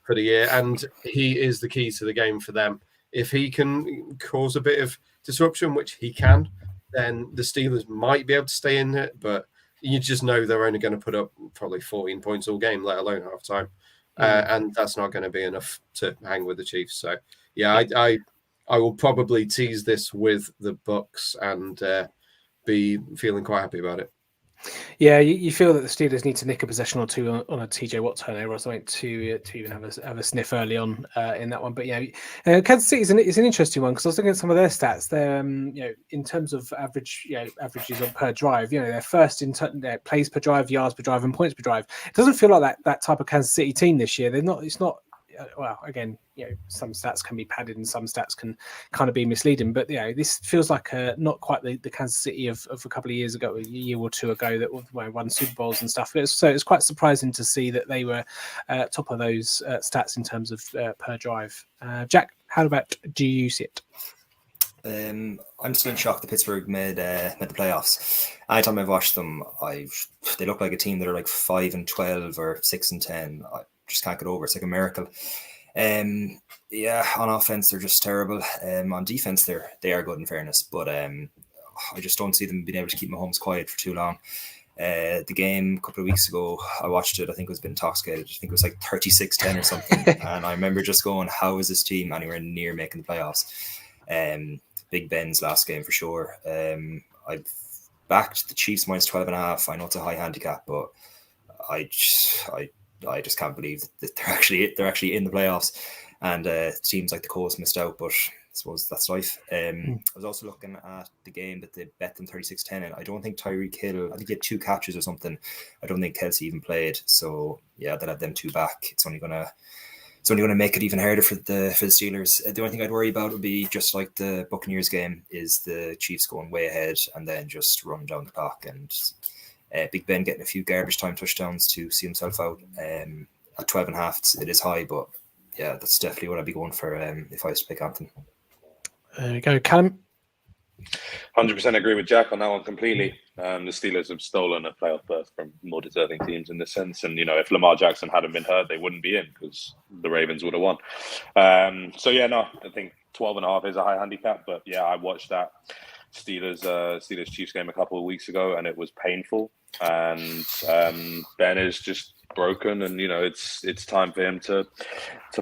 for the year, and he is the key to the game for them. If he can cause a bit of disruption, which he can, then the Steelers might be able to stay in it, but you just know they're only going to put up probably 14 points all game, let alone half time. And that's not going to be enough to hang with the Chiefs. So, yeah, I will probably tease this with the Bucks and be feeling quite happy about it.
Yeah, you feel that the Steelers need to nick a possession or two on a TJ Watt turnover or something to even have a sniff early on in that one. But yeah, Kansas City is an interesting one because I was looking at some of their stats. They're in terms of averages on per drive. They're first in their plays per drive, yards per drive, and points per drive. It doesn't feel like that type of Kansas City team this year. They're not. It's not. Well, again, some stats can be padded and some stats can kind of be misleading. But this feels like not quite the Kansas City of a couple of years ago, a year or two ago, that won Super Bowls and stuff. So it's quite surprising to see that they were top of those stats in terms of per drive. Jack, how about do you see it?
I'm still in shock that Pittsburgh made the playoffs. Anytime I've watched them, they look like a team that are like 5-12 or 6-10. I just can't get over it. It's like a miracle. On offense they're just terrible. On defense they are good in fairness, but I just don't see them being able to keep Mahomes quiet for too long. The game a couple of weeks ago, I watched it. I think it was a bit intoxicated. I think it was like 36-10 or something. And I remember just going, how is this team anywhere near making the playoffs? Big Ben's last game for sure. I've backed the Chiefs minus 12.5. I know it's a high handicap, but I just can't believe that they're actually in the playoffs. And teams like the Colts missed out, but I suppose that's life. I was also looking at the game that they bet them 36-10 in. I don't think Tyreek Hill, I think he had 2 catches or something. I don't think Kelsey even played. So yeah, they'll have them 2 back. It's only gonna make it even harder for the Steelers. The only thing I'd worry about would be just like the Buccaneers game, is the Chiefs going way ahead and then just running down the clock, and Big Ben getting a few garbage time touchdowns to see himself out. At 12.5, it is high, but yeah, that's definitely what I'd be going for if I was to pick Anthem.
There you go, Callum.
100% agree with Jack on that one completely. The Steelers have stolen a playoff berth from more deserving teams in this sense. And, if Lamar Jackson hadn't been hurt, they wouldn't be in because the Ravens would have won. I think 12.5 is a high handicap. But, yeah, I watched that Steelers Chiefs game a couple of weeks ago, and it was painful. And Ben is just broken, and it's time for him to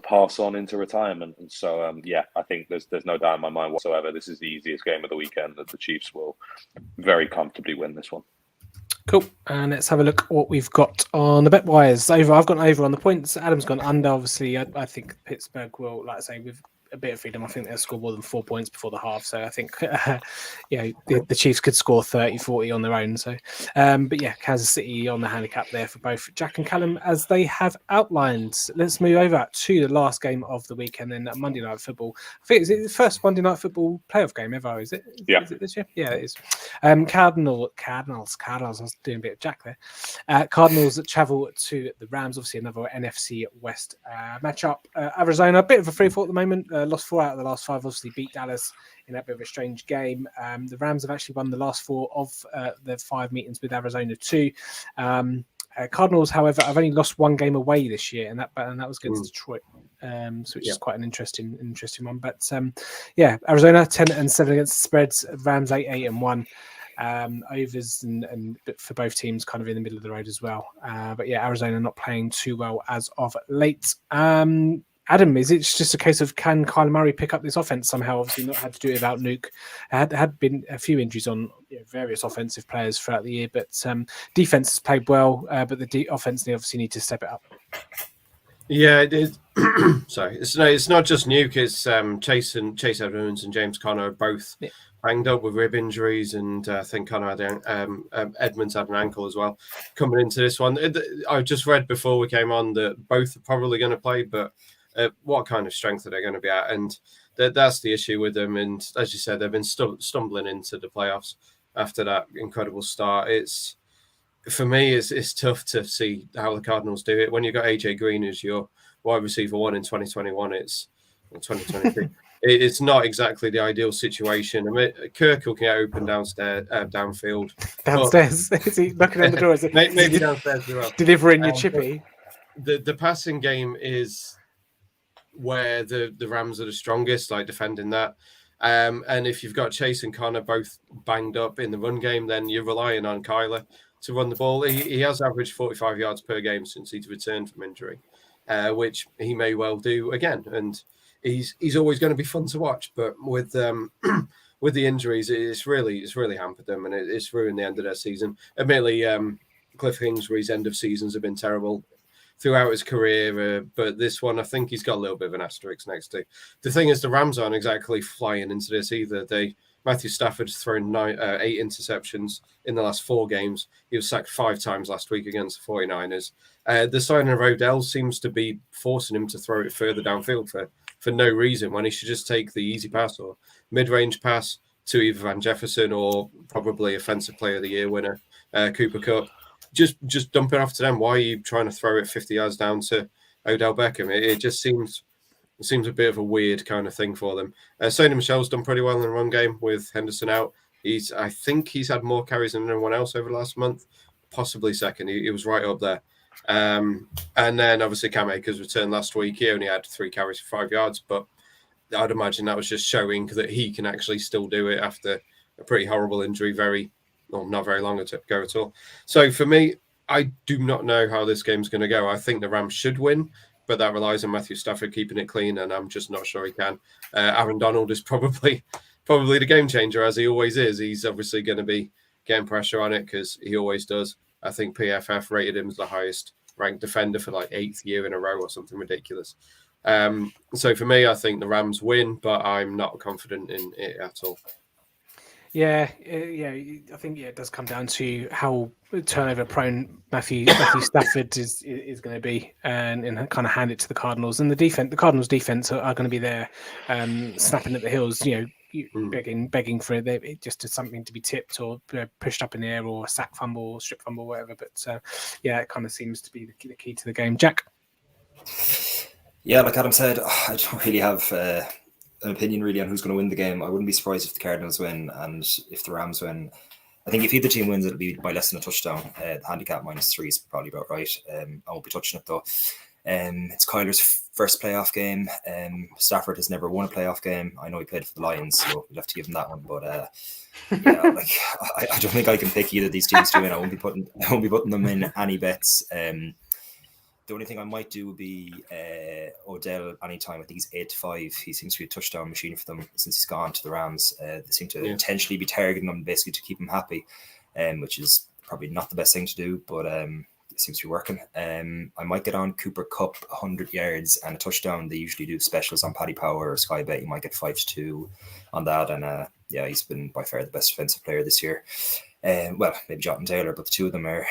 pass on into retirement. And so I think there's no doubt in my mind whatsoever this is the easiest game of the weekend, that the Chiefs will very comfortably win this one.
Cool. And let's have a look what we've got on the betwise. I've gone over on the points. Adam's gone under. Obviously, I think Pittsburgh will, like I say, with a bit of freedom, I think they'll score more than 4 points before the half. So I think, the Chiefs could score 30, 40 on their own. So, but yeah, Kansas City on the handicap there for both Jack and Callum, as they have outlined. Let's move over to the last game of the weekend, then Monday Night Football. I think, is it the first Monday Night Football playoff game ever? Is it?
Yeah.
Is it this year? Yeah, it is. Cardinals. I was doing a bit of Jack there. Cardinals travel to the Rams. Obviously, another NFC West matchup. Arizona, a bit of a free fall at the moment. Lost 4 out of the last 5. Obviously, beat Dallas in that bit of a strange game. The Rams have actually won the last 4 of their 5 meetings with Arizona too. Cardinals, however, have only lost 1 game away this year, and that was against Detroit. Which is quite an interesting one. But Arizona 10-7 against the spreads. Rams 8-1. Overs and for both teams kind of in the middle of the road as well. But yeah, Arizona not playing too well as of late. Adam, is it just a case of can Kyler Murray pick up this offense somehow? Obviously not had to do it without Nuke. Had been a few injuries on various offensive players throughout the year, but defense has played well, but the offense obviously need to step it up.
Yeah, it is. Sorry, it's not just Nuke. It's Chase Edmonds and James Conner both banged up with rib injuries, and I think Conner had Edmonds had an ankle as well coming into this one. I just read before we came on that both are probably going to play, but what kind of strength are they going to be at? And that's the issue with them. And as you said, they've been stumbling into the playoffs after that incredible start. For me, it's tough to see how the Cardinals do it. When you've got AJ Green as your wide receiver 1 in 2021, it's 2023. It's not exactly the ideal situation. I mean, Kirk will get open downstairs, downfield.
Downstairs? Is he knocking on the door? Is it?
Maybe downstairs as well.
Delivering your chippy.
The passing game is where the Rams are the strongest, like defending that. And if you've got Chase and Connor both banged up in the run game, then you're relying on Kyler to run the ball. He has averaged 45 yards per game since he's returned from injury, which he may well do again. And he's always going to be fun to watch. But with with the injuries, it's really hampered them, and it's ruined the end of their season. Admittedly, Cliff Kingsbury's end of seasons have been terrible throughout his career, but this one, I think he's got a little bit of an asterisk next to. The thing is, the Rams aren't exactly flying into this either. Matthew Stafford's thrown 8 interceptions in the last 4 games. He was sacked 5 times last week against the 49ers. The signing of Odell seems to be forcing him to throw it further downfield for no reason, when he should just take the easy pass or mid-range pass to either Van Jefferson or probably Offensive Player of the Year winner, Cooper Kupp. Just dump it off to them. Why are you trying to throw it 50 yards down to Odell Beckham? It just seems a bit of a weird kind of thing for them. Sony Michel's done pretty well in the run game with Henderson out. I think he's had more carries than anyone else over the last month, possibly second. He was right up there. And then obviously Cam Akers returned last week. He only had 3 carries for 5 yards, but I'd imagine that was just showing that he can actually still do it after a pretty horrible injury, not very long ago at all. So for me, I do not know how this game's going to go. I think the Rams should win, but that relies on Matthew Stafford keeping it clean, and I'm just not sure he can. Aaron Donald is probably the game changer, as he always is. He's obviously going to be getting pressure on it because he always does. I think PFF rated him as the highest ranked defender for like 8th year in a row or something ridiculous. So for me, I think the Rams win, but I'm not confident in it at all.
Yeah, I think it does come down to how turnover prone Matthew Stafford is going to be, and kind of hand it to the Cardinals. And the Cardinals defense are going to be there, snapping at the heels, begging for it just to something to be tipped or pushed up in the air, or a sack fumble, or strip fumble, whatever. But it kind of seems to be the key to the game. Jack?
Yeah, like Adam said, I don't really have an opinion really on who's going to win the game. I wouldn't be surprised if the Cardinals win, and if the Rams win. I think if either team wins, it'll be by less than a touchdown. The handicap -3 is probably about right. I won't be touching it though. It's Kyler's first playoff game. Stafford has never won a playoff game. I know he played for the Lions, so we'll have to give him that one. But I don't think I can pick either of these teams to win. I won't be putting them in any bets. The only thing I might do would be Odell anytime. I think he's 8-5. He seems to be a touchdown machine for them since he's gone to the Rams. They seem to intentionally be targeting him basically to keep him happy, which is probably not the best thing to do, but it seems to be working. I might get on Cooper Kupp 100 yards and a touchdown. They usually do specials on Paddy Power or Sky Bet. You might get 5-2 on that. And he's been by far the best defensive player this year. Maybe Jonathan Taylor, but the two of them are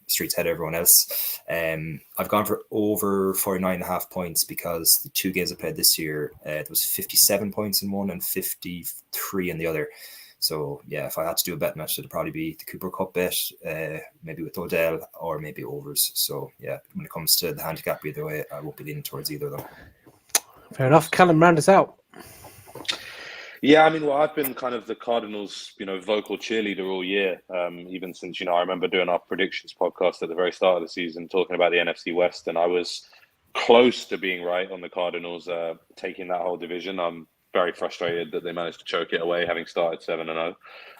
streets ahead of everyone else. I've gone for over 49.5 points because the 2 games I played this year, there was 57 points in one and 53 in the other. So if I had to do a bet match, it'd probably be the Cooper Kupp bet, maybe with Odell or maybe overs. So when it comes to the handicap either way, I won't be leaning towards either of them.
Fair enough. Callum, round us out.
Yeah, I mean, I've been kind of the Cardinals, vocal cheerleader all year, even since, I remember doing our predictions podcast at the very start of the season, talking about the NFC West, and I was close to being right on the Cardinals taking that whole division. I'm very frustrated that they managed to choke it away, having started 7-0.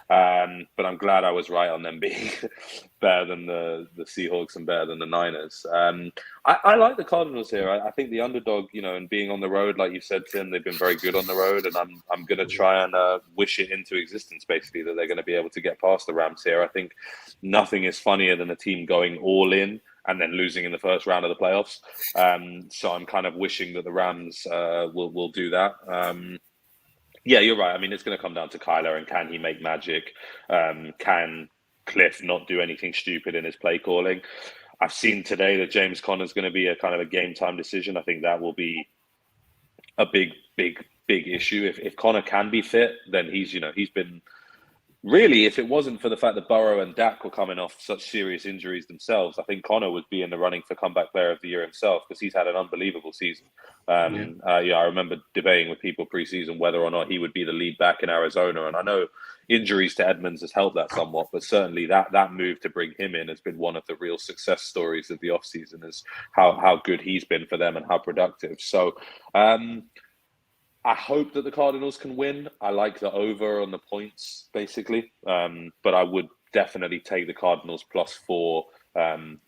But I'm glad I was right on them being better than the Seahawks and better than the Niners. I like the Cardinals here. I think the underdog, and being on the road, like you said, Tim, they've been very good on the road, and I'm going to try and wish it into existence, basically, that they're going to be able to get past the Rams here. I think nothing is funnier than a team going all in and then losing in the first round of the playoffs. So I'm kind of wishing that the Rams will do that. Yeah, you're right. I mean, it's going to come down to Kyler, and can he make magic? Can Cliff not do anything stupid in his play calling? I've seen today that James Conner's going to be a kind of a game time decision. I think that will be a big issue. If Connor can be fit, then he's been really, if it wasn't for the fact that Burrow and Dak were coming off such serious injuries themselves, I think Connor would be in the running for comeback player of the year himself because he's had an unbelievable season. I remember debating with people preseason whether or not he would be the lead back in Arizona, and I know injuries to Edmonds has helped that somewhat, but certainly that move to bring him in has been one of the real success stories of the offseason, is how good he's been for them and how productive. So I hope that the Cardinals can win. I like the over on the points, basically. But I would definitely take the Cardinals +4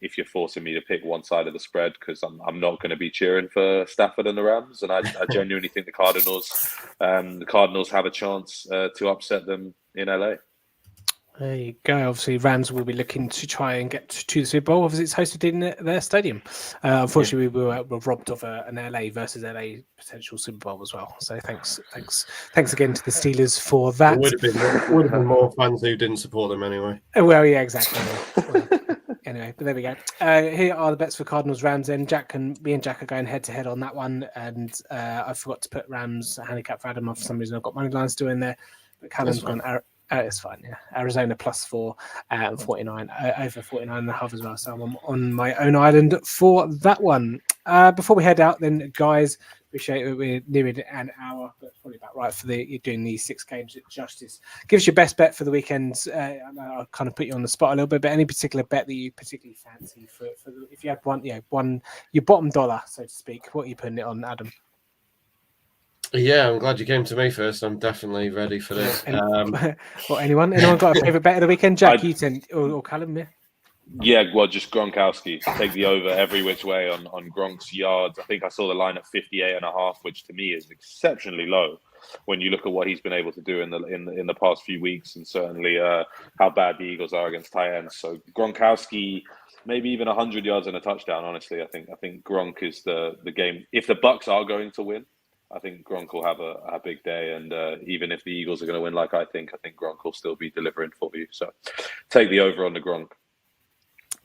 if you're forcing me to pick one side of the spread, because I'm not going to be cheering for Stafford and the Rams. And I genuinely think the Cardinals have a chance to upset them in LA.
There you go. Obviously, Rams will be looking to try and get to the Super Bowl. Obviously, it's hosted in their stadium. Unfortunately, we were robbed of an LA versus LA potential Super Bowl as well. So thanks again to the Steelers for that.
It would have been more fans who didn't support them anyway.
Well, yeah, exactly. Anyway, but there we go. Here are the bets for Cardinals Rams. Then me and Jack are going head to head on that one, and I forgot to put Rams handicap for Adam. For some reason, I've got money lines still in there, but Callum's gone. It's fine, yeah. Arizona +4 and 49, over 49.5 as well. So I'm on my own island for that one. Before we head out, then, guys, appreciate it. We're nearing an hour, but probably about right for you're doing these 6 games at Justice. Give us your best bet for the weekend. I'll kind of put you on the spot a little bit, but any particular bet that you particularly fancy for if you had one, your bottom dollar, so to speak, what are you putting it on, Adam?
Yeah, I'm glad you came to me first. I'm definitely ready for this.
Anyone got a favourite bet of the weekend? Jack, you or Callum?
Yeah, well, just Gronkowski. Take the over every which way on Gronk's yards. I think I saw the line at 58.5, which to me is exceptionally low when you look at what he's been able to do in the past few weeks, and certainly how bad the Eagles are against tight ends. So Gronkowski, maybe even 100 yards and a touchdown. Honestly, I think Gronk is the game. If the Bucs are going to win, I think Gronk will have a big day, and even if the Eagles are going to win, I think Gronk will still be delivering for you. So take the over on the Gronk.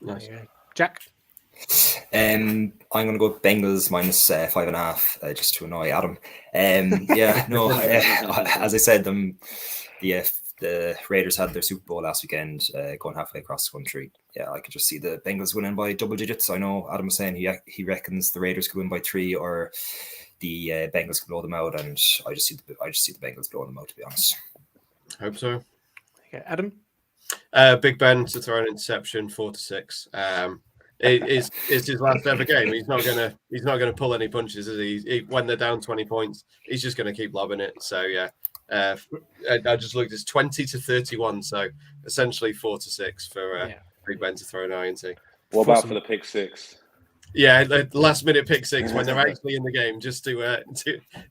Nice.
Jack?
I'm going to go Bengals -5.5, just to annoy Adam. As I said, the Raiders had their Super Bowl last weekend, going halfway across the country. Yeah, I could just see the Bengals winning by double digits. I know Adam was saying he reckons the Raiders could win by 3, or the Bengals could blow them out, and I just see the Bengals blowing them out, to be honest.
Hope so.
Okay, Adam?
Big Ben to throw an interception, 4-6. It's his last ever game. He's not gonna pull any punches, is he? When they're down 20 points, he's just gonna keep lobbing it. So yeah, I just looked. It's 20-31. So essentially 4-6 for Big Ben to throw an INT.
What about for the pick 6?
Yeah, the last minute pick 6 when they're actually in the game, just to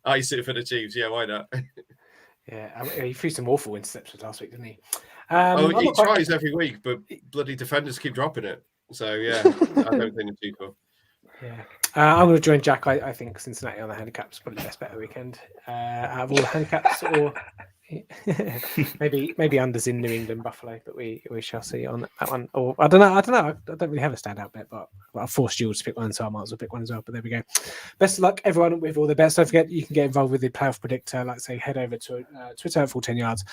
ice it for the Chiefs. Yeah, why not?
Yeah, he threw some awful interceptions last week, didn't he?
He tries every week, but bloody defenders keep dropping it. So yeah, I don't think it's too cool. Yeah,
I'm going to join Jack. I think Cincinnati on the handicaps probably the best bet of the weekend out of all the handicaps, or maybe unders in New England, Buffalo, but we shall see on that one. Or I don't know. I don't really have a standout bet, but I forced Jules to pick one, so I might as well pick one as well. But there we go. Best of luck, everyone, with all the bets. Don't forget, you can get involved with the playoff predictor. Like I say, head over to Twitter at full 10 yards.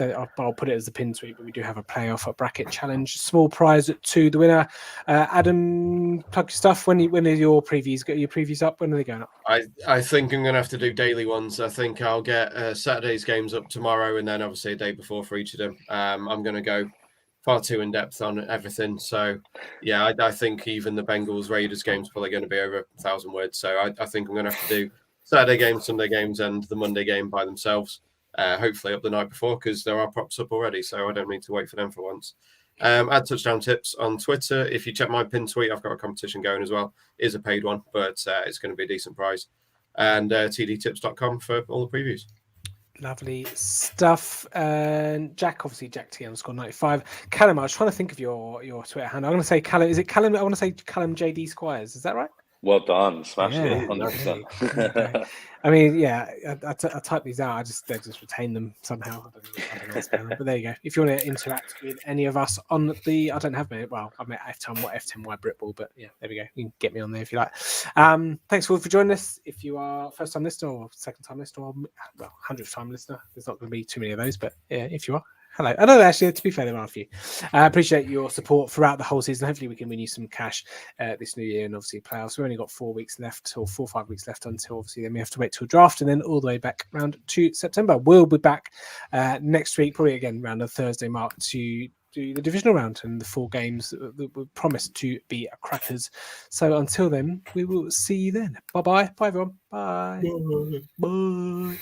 I'll put it as the pin tweet, but we do have a playoff bracket challenge. Small prize to the winner. Adam, plug your stuff. When are your previews? Get your previews up? When are they going up?
I think I'm going to have to do daily ones. I think I'll get Saturday's games up tomorrow, and then obviously a day before for each of them. I'm going to go far too in depth on everything. So yeah, I think even the Bengals Raiders game's probably going to be over 1,000 words. So I think I'm going to have to do Saturday games, Sunday games, and the Monday game by themselves. Hopefully up the night before, because there are props up already, so I don't need to wait for them for once. Add touchdown tips on Twitter. If you check my pin tweet, I've got a competition going as well. It is a paid one, but it's going to be a decent prize. And tdtips.com for all the previews.
Lovely stuff. And Jack, obviously Jack T_95. Callum, I was trying to think of your Twitter handle. I'm going to say Callum. Is it Callum? I want to say Callum JD Squires. Is that right?
Well done, smashed
Yeah,
it, 100%.
there you go. I mean, yeah, I type these out. They just retain them somehow. I don't know what's going on. But there you go. If you want to interact with any of us on the, I don't have my, well, I'm at F10Y Britball, but yeah, there we go. You can get me on there if you like. Thanks all for joining us. If you are first time listener or second time listener, or well, 100th time listener, there's not going to be too many of those, but yeah, if you are. Hello. I know, actually, to be fair, there are a few. I appreciate your support throughout the whole season. Hopefully, we can win you some cash this new year and obviously playoffs. We've only got 4 weeks left, or 4 or 5 weeks left until obviously then we have to wait till draft and then all the way back round to September. We'll be back next week, probably again around the Thursday mark to do the divisional round and the 4 games that were promised to be crackers. So until then, we will see you then. Bye-bye. Bye, everyone. Bye. Bye.